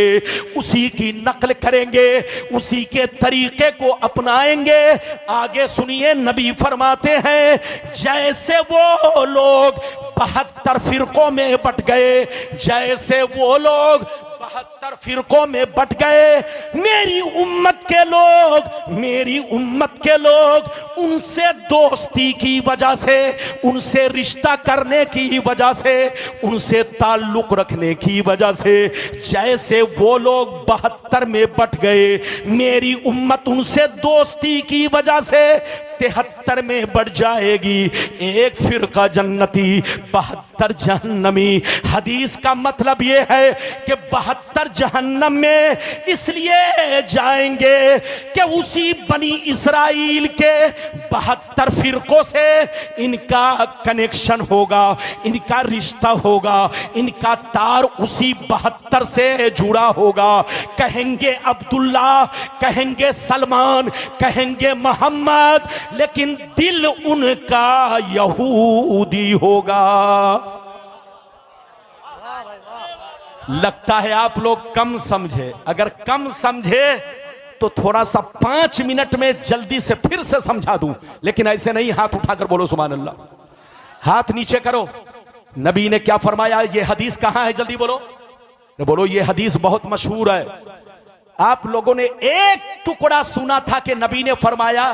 उसी की नकल करेंगे, उसी के तरीके को अपनाएंगे। आगे सुनिए, नबी फरमाते हैं जैसे वो लोग 72 फिरकों में बट गए, जैसे वो लोग 72 फिरकों में बट गए, मेरी उम्मत के लोग उनसे दोस्ती की वजह से, उनसे रिश्ता करने की वजह से, उनसे ताल्लुक रखने की वजह से, जैसे वो लोग 72 में बट गए, मेरी उम्मत उनसे दोस्ती की वजह से 73 में बढ़ जाएगी। एक फिरका जन्नती, 72 जहन्नमी। हदीस का मतलब यह है कि 72 जहन्नम में इसलिए जाएंगे कि उसी बनी इस्राइल के 72 फिरकों से इनका कनेक्शन होगा, इनका रिश्ता होगा, इनका तार उसी 72 से जुड़ा होगा। कहेंगे अब्दुल्ला, कहेंगे सलमान, कहेंगे मोहम्मद, लेकिन दिल उनका यहूदी होगा। लगता है आप लोग कम समझे। अगर कम समझे तो थोड़ा सा 5 मिनट में जल्दी से फिर से समझा दूं, लेकिन ऐसे नहीं। हाथ उठाकर बोलो सुभान अल्लाह, हाथ नीचे करो। नबी ने क्या फरमाया? ये हदीस कहां है? जल्दी बोलो, बोलो। ये हदीस बहुत मशहूर है। आप लोगों ने एक टुकड़ा सुना था कि नबी ने फरमाया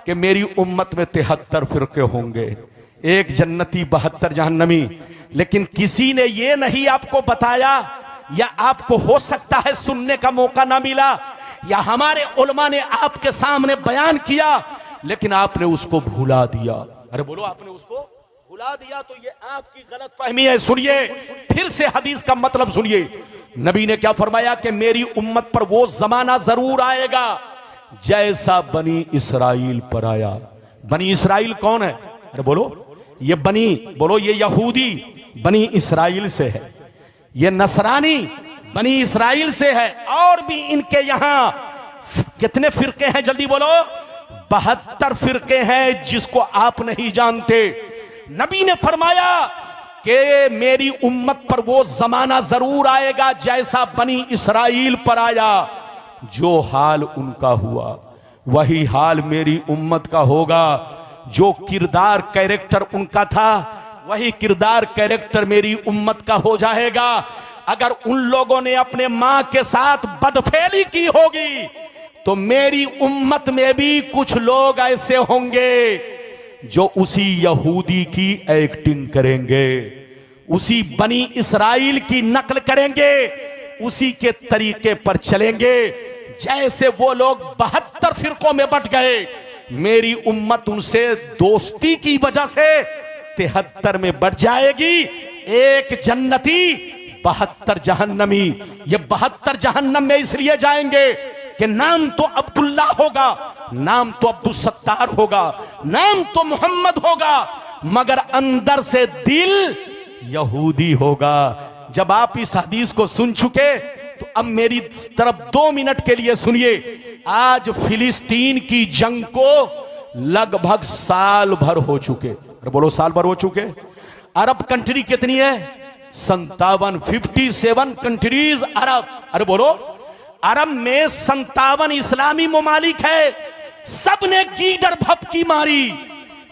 कि मेरी उम्मत में 73 फिरके होंगे, एक जन्नती 72 जहन्नमी। लेकिन किसी ने यह नहीं आपको बताया, या आपको हो सकता है सुनने का मौका ना मिला, या हमारे उलमा ने आपके सामने बयान किया लेकिन आपने उसको भुला दिया। अरे बोलो, आपने उसको भुला दिया तो ये आपकी गलत फहमी है। सुनिए फिर से हदीस का मतलब सुनिए। नबी ने क्या फरमाया कि मेरी उम्मत पर वो जमाना जरूर आएगा जैसा बनी इसराइल पर आया। बनी इसराइल कौन है? अरे बोलो, ये बनी, बोलो, ये यहूदी बनी इसराइल से है, ये नसरानी बनी इसराइल से है, और भी इनके यहां कितने फिरके हैं? जल्दी बोलो। 72 फिरके हैं जिसको आप नहीं जानते। नबी ने फरमाया कि मेरी उम्मत पर वो जमाना जरूर आएगा जैसा बनी इसराइल पर आया। जो हाल उनका हुआ वही हाल मेरी उम्मत का होगा। जो किरदार कैरेक्टर उनका था वही किरदार कैरेक्टर मेरी उम्मत का हो जाएगा। अगर उन लोगों ने अपने मां के साथ बदफेली की होगी तो मेरी उम्मत में भी कुछ लोग ऐसे होंगे जो उसी यहूदी की एक्टिंग करेंगे, उसी बनी इस्राइल की नकल करेंगे, उसी के तरीके पर चलेंगे। जैसे वो लोग 72 फिरकों में बट गए, मेरी उम्मत उनसे दोस्ती की वजह से 73 में बढ़ जाएगी। एक जन्नती 72 जहन्नमी। ये 72 जहन्नम में इसलिए जाएंगे कि नाम तो अब्दुल्ला होगा, नाम तो अब्दुल सत्तार होगा, नाम तो मोहम्मद होगा, मगर अंदर से दिल यहूदी होगा। जब आप इस हदीस को सुन चुके तो अब मेरी तरफ 2 मिनट के लिए सुनिए। आज फिलिस्तीन की जंग को लगभग साल भर हो चुके। अरे बोलो, साल भर हो चुके। अरब कंट्री कितनी है? 57 कंट्रीज अरब। अरे बोलो, अरब में 57 इस्लामी ममालिक है। सब ने गीदड़ भपकी मारी,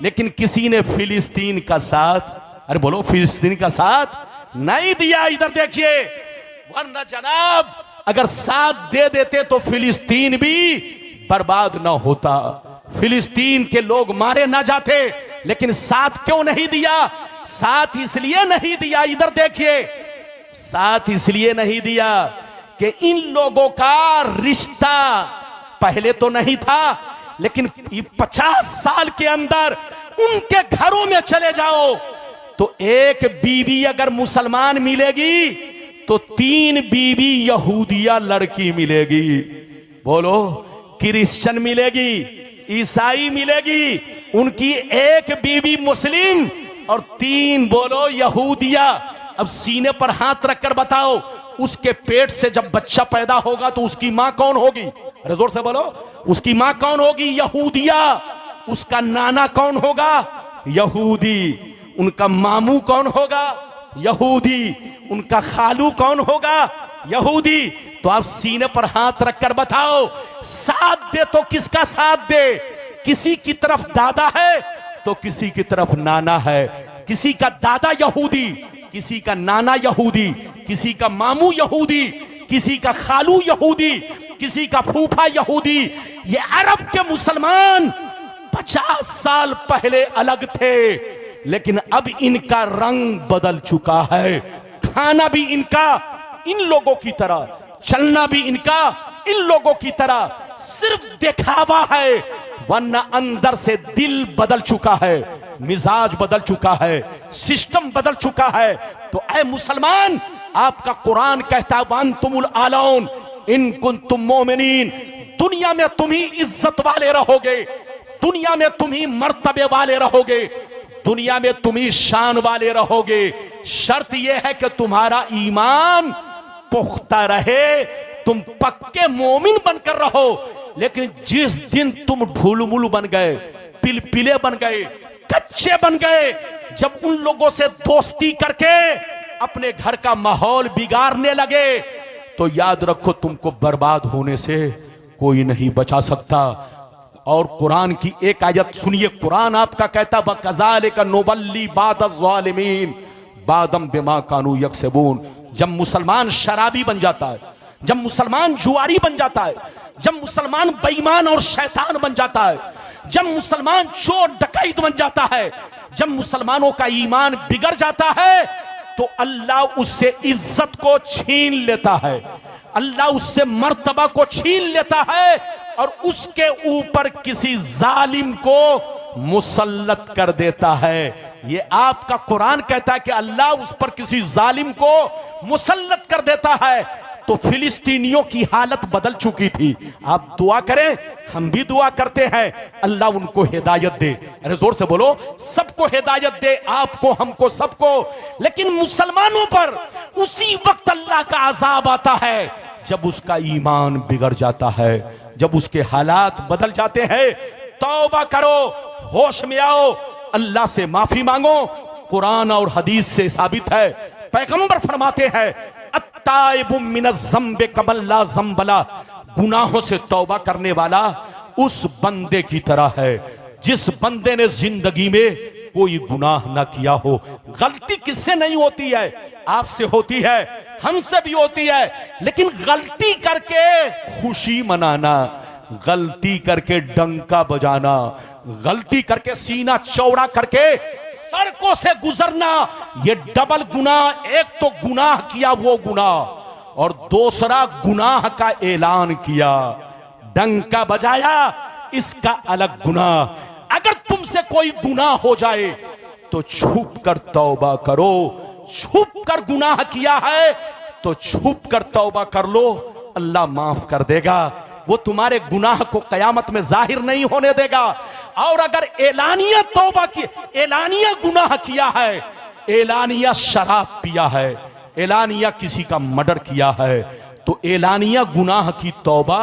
लेकिन किसी ने फिलिस्तीन का साथ, अरे बोलो, फिलिस्तीन का साथ नहीं दिया। इधर देखिए, वरना जनाब अगर साथ दे देते तो फिलिस्तीन भी बर्बाद ना होता, फिलिस्तीन के लोग मारे ना जाते। लेकिन साथ क्यों नहीं दिया? साथ इसलिए नहीं दिया, इधर देखिए, साथ इसलिए नहीं दिया कि इन लोगों का रिश्ता पहले तो नहीं था, लेकिन 50 साल के अंदर उनके घरों में चले जाओ तो एक बीवी अगर मुसलमान मिलेगी तो 3 बीवी यहूदिया लड़की मिलेगी। बोलो, क्रिश्चियन मिलेगी, ईसाई मिलेगी, उनकी 1 बीवी मुस्लिम और 3 बोलो यहूदिया। अब सीने पर हाथ रखकर बताओ, उसके पेट से जब बच्चा पैदा होगा तो उसकी मां कौन होगी? अरे जोर से बोलो, उसकी मां कौन होगी? यहूदिया। उसका नाना कौन होगा? यहूदी। उनका मामू कौन होगा? यहूदी। उनका खालू कौन होगा? यहूदी। तो आप सीने पर हाथ रखकर बताओ, साथ दे तो किसका साथ दे? किसी की तरफ दादा है तो किसी की तरफ नाना है। किसी का दादा यहूदी, किसी का नाना यहूदी, किसी का मामू यहूदी, किसी का खालू यहूदी, किसी का फूफा यहूदी। ये अरब के मुसलमान 50 साल पहले अलग थे, लेकिन अब इनका रंग बदल चुका है। खाना भी इनका इन लोगों की तरह, चलना भी इनका इन लोगों की तरह, सिर्फ दिखावा है, वरना अंदर से दिल बदल चुका है, मिजाज बदल चुका है, सिस्टम बदल चुका है। तो ऐ मुसलमान, आपका कुरान कहता है वअंतुमुल आलौन इन कुंतुम मोमिनीन, दुनिया में तुम ही इज्जत वाले रहोगे, दुनिया में तुम ही मर्तबे वाले रहोगे, दुनिया में तुम ही शान वाले रहोगे। शर्त यह है कि तुम्हारा ईमान पुख्ता रहे, तुम पक्के मोमिन बनकर रहो। लेकिन जिस दिन तुम ढुलमुल बन गए, पिलपिले बन गए, कच्चे बन गए, जब उन लोगों से दोस्ती करके अपने घर का माहौल बिगाड़ने लगे, तो याद रखो तुमको बर्बाद होने से कोई नहीं बचा सकता। और कुरान की एक आयत सुनिए, कुरान आपका कहता है वकज़ालिका नुवल्ली बादज़-ज़ालिमीन बादम बिमा कानू यक्सबून। जब मुसलमान शराबी बन जाता है, जब मुसलमान जुआरी बन जाता है, जब मुसलमान बेईमान और शैतान बन जाता है, जब मुसलमान चोर डकैत बन जाता है, जब मुसलमानों का ईमान बिगड़ जाता है, तो अल्लाह उससे इज्जत को छीन लेता है, अल्लाह उससे मर्तबा को छीन लेता है और उसके ऊपर किसी जालिम को मुसल्लत कर देता है। ये आपका कुरान कहता है कि अल्लाह उस पर किसी जालिम को मुसल्लत कर देता है। तो फिलिस्तीनियों की हालत बदल चुकी थी। आप दुआ करें, हम भी दुआ करते हैं, अल्लाह उनको हिदायत दे। अरे जोर से बोलो, सबको हिदायत दे, आपको, हमको, सबको। लेकिन मुसलमानों पर उसी वक्त अल्लाह का अजाब आता है जब उसका ईमान बिगड़ जाता है, जब उसके हालात बदल जाते हैं। तौबा करो, होश में आओ, अल्लाह से माफी मांगो। कुरान और हदीस से साबित है, पैगंबर फरमाते हैं अत्ताइबु मिनज़्ज़म्बि कबल्ला ज़म्बला, गुनाहों से तौबा करने वाला उस बंदे की तरह है जिस बंदे ने जिंदगी में कोई गुनाह ना किया हो। गलती किससे नहीं होती है? आपसे होती है, हमसे भी होती है, लेकिन गलती करके खुशी मनाना, गलती करके डंका बजाना, गलती करके सीना चौड़ा करके सड़कों से गुजरना, ये डबल गुनाह। एक तो गुनाह किया वो गुनाह, और दूसरा गुनाह का ऐलान किया, डंका बजाया, इसका अलग गुनाह। अगर तुमसे कोई गुनाह हो जाए तो छुप कर तौबा करो। छुप कर गुनाह किया है तो छुप कर तौबा कर लो, अल्लाह माफ कर देगा। वो तुम्हारे गुनाह को कयामत में जाहिर नहीं होने देगा। और अगर एलानिया तौबा की, एलानिया गुनाह किया है, एलानिया शराब पिया है, एलानिया किसी का मर्डर किया है, तो एलानिया गुनाह की तौबा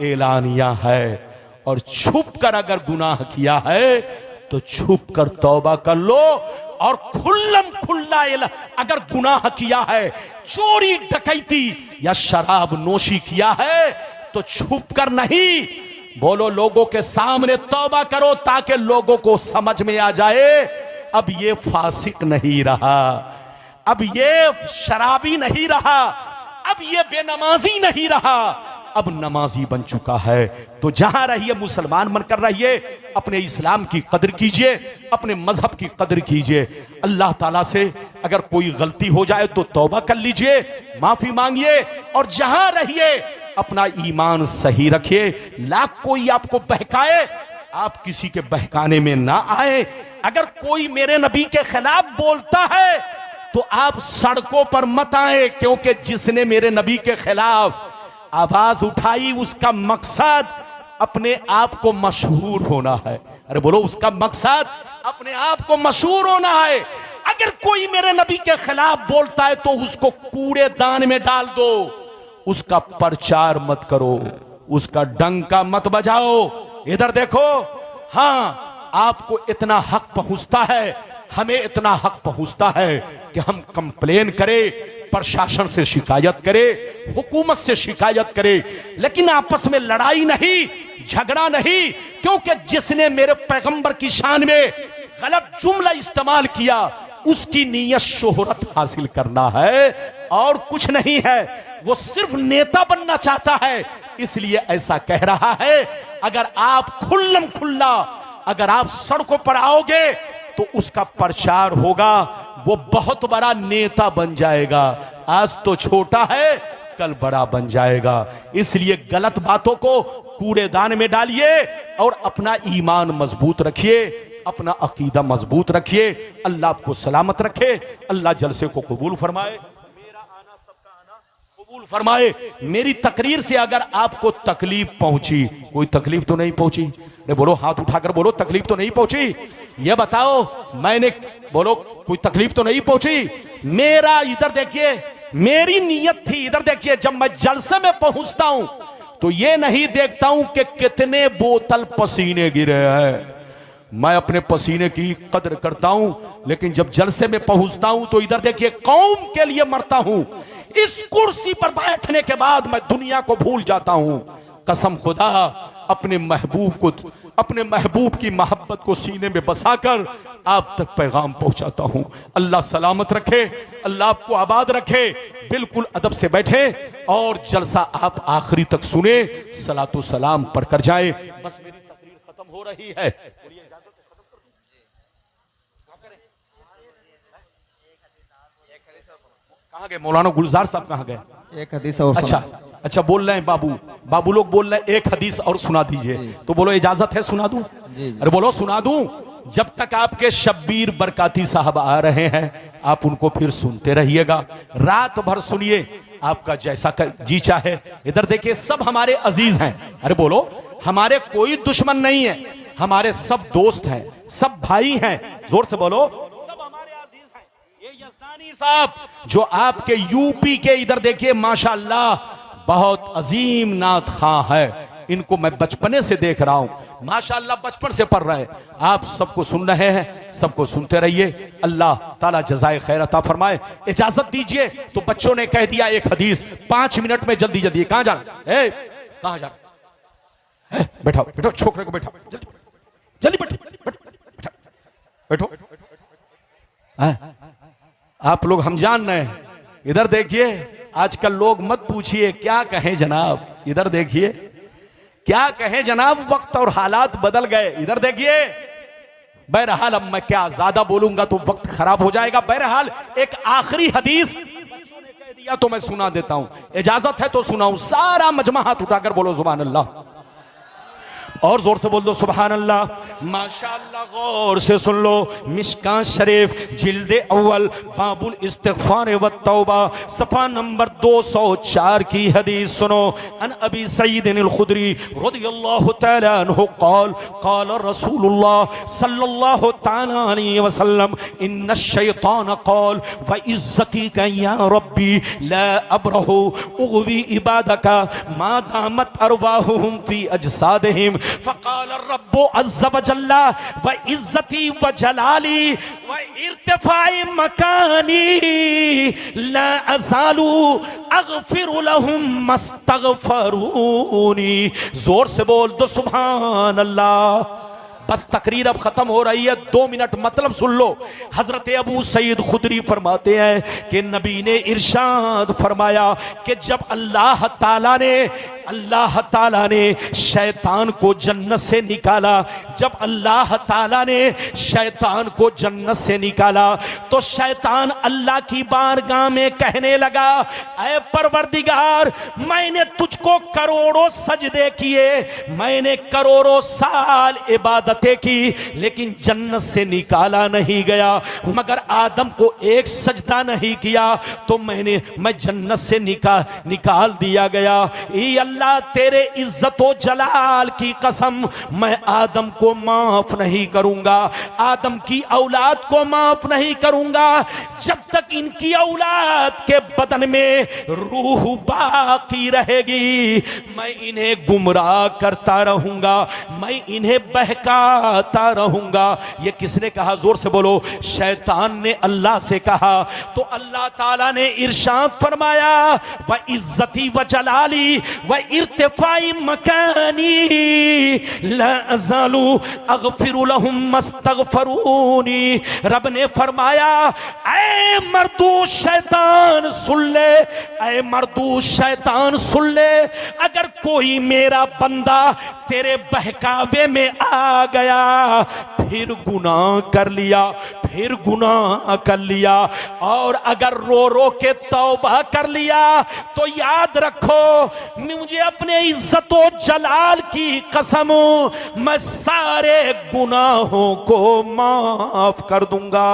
एलानिया है। और छुप कर अगर गुनाह किया है तो छुप कर तौबा कर लो। और खुल्लम खुल्ला अगर गुनाह किया है, चोरी डकैती या शराब नोशी किया है, तो छुप कर नहीं, बोलो लोगों के सामने तौबा करो, ताकि लोगों को समझ में आ जाए अब ये फासिक नहीं रहा, अब ये शराबी नहीं रहा, अब ये बेनमाजी नहीं रहा, अब नमाजी बन चुका है। तो जहां रहिए मुसलमान बनकर रहिए, अपने इस्लाम की कदर कीजिए, अपने मजहब की कदर कीजिए। अल्लाह ताला से अगर कोई गलती हो जाए तो तौबा कर लीजिए, माफी मांगिए, और जहां रहिए अपना ईमान सही रखिए। लाख कोई आपको बहकाए, आप किसी के बहकाने में ना आए। अगर कोई मेरे नबी के खिलाफ बोलता है तो आप सड़कों पर मत आए, क्योंकि जिसने मेरे नबी के खिलाफ आवाज उठाई उसका मकसद अपने आप को मशहूर होना है। अरे बोलो, उसका मकसद अपने आप को मशहूर होना है। अगर कोई मेरे नबी के खिलाफ बोलता है तो उसको कूड़ेदान में डाल दो, उसका प्रचार मत करो, उसका डंका मत बजाओ। इधर देखो, हाँ आपको इतना हक पहुंचता है, हमें इतना हक पहुंचता है कि हम कंप्लेन करें, प्रशासन से शिकायत करें, हुकूमत से शिकायत करें, लेकिन आपस में लड़ाई नहीं, झगड़ा नहीं। क्योंकि जिसने मेरे पैगंबर की शान में गलत जुमला इस्तेमाल किया उसकी नीयत शोहरत हासिल करना है और कुछ नहीं है। वो सिर्फ नेता बनना चाहता है, इसलिए ऐसा कह रहा है। अगर आप खुल्लम खुल्ला अगर आप सड़कों पर आओगे तो उसका प्रचार होगा, वो बहुत बड़ा नेता बन जाएगा। आज तो छोटा है, कल बड़ा बन जाएगा। इसलिए गलत बातों को कूड़ेदान में डालिए और अपना ईमान मजबूत रखिए, अपना अकीदा मजबूत रखिए। अल्लाह आपको सलामत रखे, अल्लाह जलसे को कबूल फरमाए, मेरा आना सबका आना कबूल फरमाए। मेरी तकरीर से अगर आपको तकलीफ पहुंची, कोई तकलीफ तो नहीं पहुंची? ने बोलो, हाथ उठाकर बोलो, तकलीफ तो नहीं पहुंची? ये बताओ, मैंने बोलो कोई तकलीफ तो नहीं पहुंची? मेरा इधर देखिए, मेरी नियत थी, इधर देखिए, जब मैं जलसे में पहुंचता हूं तो ये नहीं देखता हूं कि कितने बोतल पसीने गिरे हैं। मैं अपने पसीने की कदर करता हूं, लेकिन जब जलसे में पहुंचता हूं तो इधर देखिए, कौम के लिए मरता हूं। इस कुर्सी पर बैठने के बाद मैं दुनिया को भूल जाता हूं। कसम खुदा, अपने महबूब को, अपने महबूब की मोहब्बत को सीने में बसाकर आप तक पैगाम पहुंचाता हूं। अल्लाह सलामत रखे, अल्लाह आपको आबाद रखे। बिल्कुल अदब से बैठे और जलसा आप आखिरी तक सुने, सलातो सलाम पढ़कर जाए। बस मेरी तकरीर खत्म हो रही है। कहाँ गए मौलाना गुलजार साहब, कहाँ गए? एक हदीस और अच्छा बोल रहे हैं बाबू लोग बोल रहे हैं एक हदीस और सुना दीजिए। तो बोलो इजाजत है, सुना दूं? अरे बोलो सुना दूं। जब तक आपके शब्बीर बरकाती साहब आ रहे हैं आप उनको फिर सुनते रहिएगा, रात भर सुनिए, आपका जैसा जी चाहे। इधर देखिए, सब हमारे अजीज हैं। अरे बोलो, हमारे कोई दुश्मन नहीं है, हमारे सब दोस्त हैं, सब भाई हैं। जोर से बोलो, साहब जो आपके यूपी के, इधर देखिए माशाअल्लाह बहुत अजीम नात खां है, इनको मैं बचपने से देख रहा हूं, माशाअल्लाह बचपन से पढ़ रहे हैं। आप सबको सुन रहे हैं, सबको सुनते रहिए। अल्लाह ताला जज़ाए खैर अता फरमाए। इजाजत दीजिए। तो बच्चों ने कह दिया एक हदीस, 5 मिनट में जल्दी जल्दी। कहां जा, कहां जा, बैठाओ बैठो, छोकरे को बैठाओ, जल्दी जल्दी बैठो बैठो। आप लोग हम जान रहे हैं। इधर देखिए, आजकल लोग मत पूछिए क्या कहें जनाब, इधर देखिए क्या कहें जनाब, वक्त और हालात बदल गए। इधर देखिए, बहरहाल अब मैं क्या ज्यादा बोलूंगा तो वक्त खराब हो जाएगा। बहरहाल एक आखिरी हदीस कह दिया तो मैं सुना देता हूं, इजाजत है तो सुनाऊं। सारा मजमा हाथ उठाकर बोलो सुभान अल्लाह, और जोर से बोल दो सुभान अल्लाह। माशाअल्लाह, गौर से सुन लो। मिशकात शरीफ जिल्दे अव्वल बाबुल इस्तिग़फ़ार व तौबा सफ़ा नंबर 204 की हदीस सुनो। अन अबी सईद अल खुदरी रज़ियल्लाहु तआला अन्हु क़ाल क़ाल रसूलुल्लाह सल्लल्लाहु तआला अलैहि वसल्लम इन्न शैतान क़ाल व इज़्ज़तिका या रब्बी ला अब्रहु उग़वी इबादका मा दामत अरवाहुहुम फ़ी अजसादिहिम फ़क़ाल रब्बु अज़्ज़ व जल्ला व इज़्ज़ती व जलाली व इर्तिफ़ाई मकानी ला अज़ालू अग़फ़िरु लहुम मस्तग़फ़रूनी। जोर से बोल दो सुभान अल्लाह। बस तकरीर अब खत्म हो रही है, 2 मिनट मतलब सुन लो। हजरत अबू सईद खुदरी फरमाते हैं कि नबी ने इरशाद फरमाया कि जब अल्लाह ताला ने शैतान को जन्नत से निकाला, जब अल्लाह ताला ने शैतान को जन्नत से निकाला तो शैतान अल्लाह की बारगाह में कहने लगा, ऐ परवरदिगार, मैंने तुझको करोड़ों सजदे किए, मैंने करोड़ों साल इबादत इबादतें की, लेकिन जन्नत से निकाला नहीं गया। मगर आदम को एक सजदा नहीं किया तो मैं जन्नत से निकाल दिया गया। ई अल्लाह तेरे इज्जत व जलाल की कसम, मैं आदम को माफ नहीं करूंगा, आदम की औलाद को माफ नहीं करूंगा जब तक इनकी औलाद के बदन में रूह बाकी रहेगी। मैं इन्हें गुमराह करता रहूंगा, मैं इन्हें बहकाता रहूंगा। ये किसने कहा? जोर से बोलो। शैतान ने अल्लाह से कहा। तो अल्लाह ताला ने इरशाद फरमाया, व इज्जती व जलाली व इर्तिफाई मकानी ला अज़ालू अग़फ़िरु लहुम मस्तग़फ़रूनी। रब ने फरमाया, ऐ मर्दूद शैतान सुन ले, ऐ मर्दूद शैतान सुन ले, अगर कोई मेरा बंदा तेरे बहकावे में आ गया, फिर गुनाह कर लिया, फिर गुनाह कर लिया, और अगर रो रो के तौबा कर लिया तो याद रखो, मुझे अपने इज्जत व जलाल की कसम, मैं सारे गुनाहों को माफ कर दूंगा।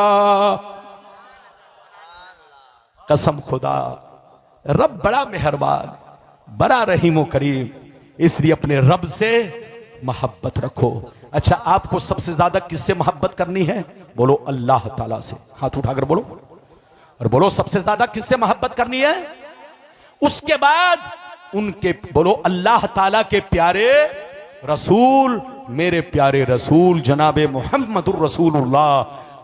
कसम खुदा, रब बड़ा मेहरबान, बड़ा रहीम व करीम, इसलिए अपने रब से मोहब्बत रखो। अच्छा, आपको सबसे ज्यादा किससे मोहब्बत करनी है? बोलो अल्लाह ताला से। हाथ उठाकर बोलो और बोलो सबसे ज्यादा किससे मोहब्बत करनी है? उसके बाद उनके बोलो अल्लाह ताला के प्यारे रसूल, मेरे प्यारे रसूल जनाबे मुहम्मदुर रसूलुल्लाह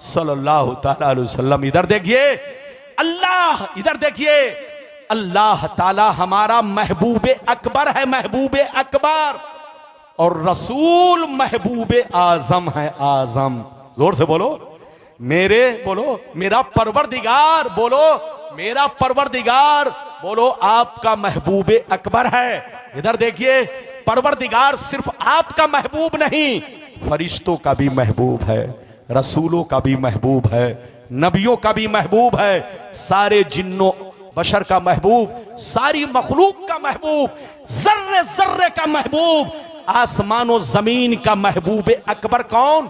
सल्लल्लाहु ताला अलैहि वसल्लम। इधर देखिए अल्लाह, इधर देखिए अल्लाह ताला हमारा महबूब अकबर है, महबूब अकबर, और रसूल महबूब आजम है, आजम। जोर से बोलो मेरे, बोलो मेरा परवरदिगार, बोलो मेरा परवरदिगार, बोलो आपका महबूब अकबर है। इधर देखिए, परवरदिगार सिर्फ आपका महबूब नहीं, फरिश्तों का भी महबूब है, रसूलों का भी महबूब है, नबियों का भी महबूब है, सारे जिन्नों बशर का महबूब, सारी मखलूक का महबूब, जर्रे जर्रे का महबूब, आसमानों जमीन का महबूब अकबर कौन?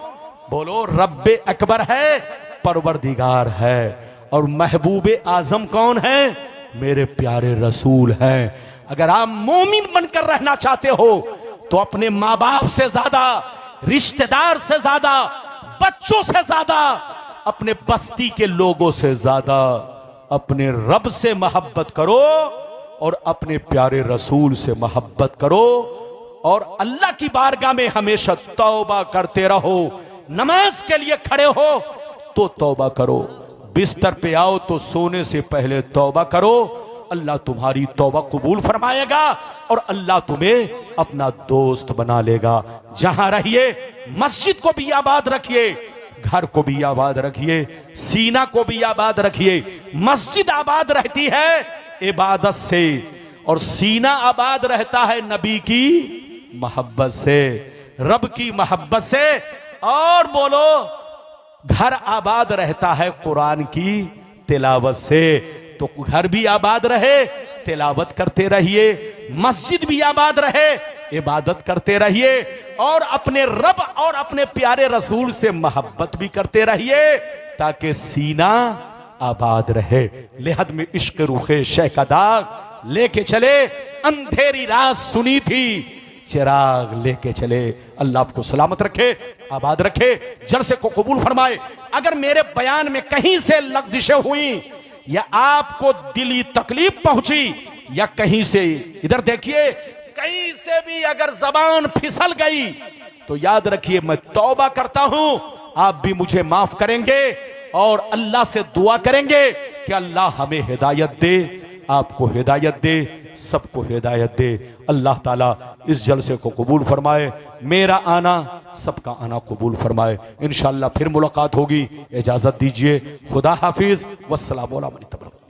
बोलो रब्बे अकबर है, परवरदिगार है। और महबूब आजम कौन है? मेरे प्यारे रसूल हैं। अगर आप मोमिन बनकर रहना चाहते हो तो अपने माँ बाप से ज्यादा, रिश्तेदार से ज्यादा, बच्चों से ज्यादा, अपने बस्ती के लोगों से ज्यादा अपने रब से मोहब्बत करो और अपने प्यारे रसूल से मोहब्बत करो, और अल्लाह की बारगाह में हमेशा तौबा करते रहो। नमाज के लिए खड़े हो तो तौबा करो, बिस्तर पे आओ तो सोने से पहले तौबा करो। अल्लाह तुम्हारी तौबा कबूल फरमाएगा और अल्लाह तुम्हें अपना दोस्त बना लेगा। जहां रहिए मस्जिद को भी आबाद रखिए, घर को भी आबाद रखिए, सीना को भी आबाद रखिए। मस्जिद आबाद रहती है इबादत से, और सीना आबाद रहता है नबी की मोहब्बत से, रब की मोहब्बत से। और बोलो घर आबाद रहता है कुरान की तिलावत से। तो घर भी आबाद रहे, तिलावत करते रहिए, मस्जिद भी आबाद रहे, इबादत करते रहिए, और अपने रब और अपने प्यारे रसूल से मोहब्बत भी करते रहिए, ताकि सीना आबाद रहे। लेहद में इश्क रुखे शह का दाग लेके चले, अंधेरी रात सुनी थी, चिराग लेके चले। अल्लाह आपको सलामत रखे, आबाद रखे, जलसे को कबूल फरमाए। अगर मेरे बयान में कहीं से लग़्ज़िशें हुई या आपको दिली तकलीफ पहुंची या कहीं से, इधर देखिए, कहीं से भी अगर जबान फिसल गई तो याद रखिए मैं तौबा करता हूं, आप भी मुझे माफ करेंगे और अल्लाह से दुआ करेंगे कि अल्लाह हमें हिदायत दे, आपको हिदायत दे, सबको हिदायत दे। अल्लाह ताला इस जलसे को कबूल फरमाए, मेरा आना सबका आना कबूल फरमाए। इंशाअल्लाह फिर मुलाकात होगी, इजाजत दीजिए, खुदा हाफिज, वस्सलामु अलैकुम।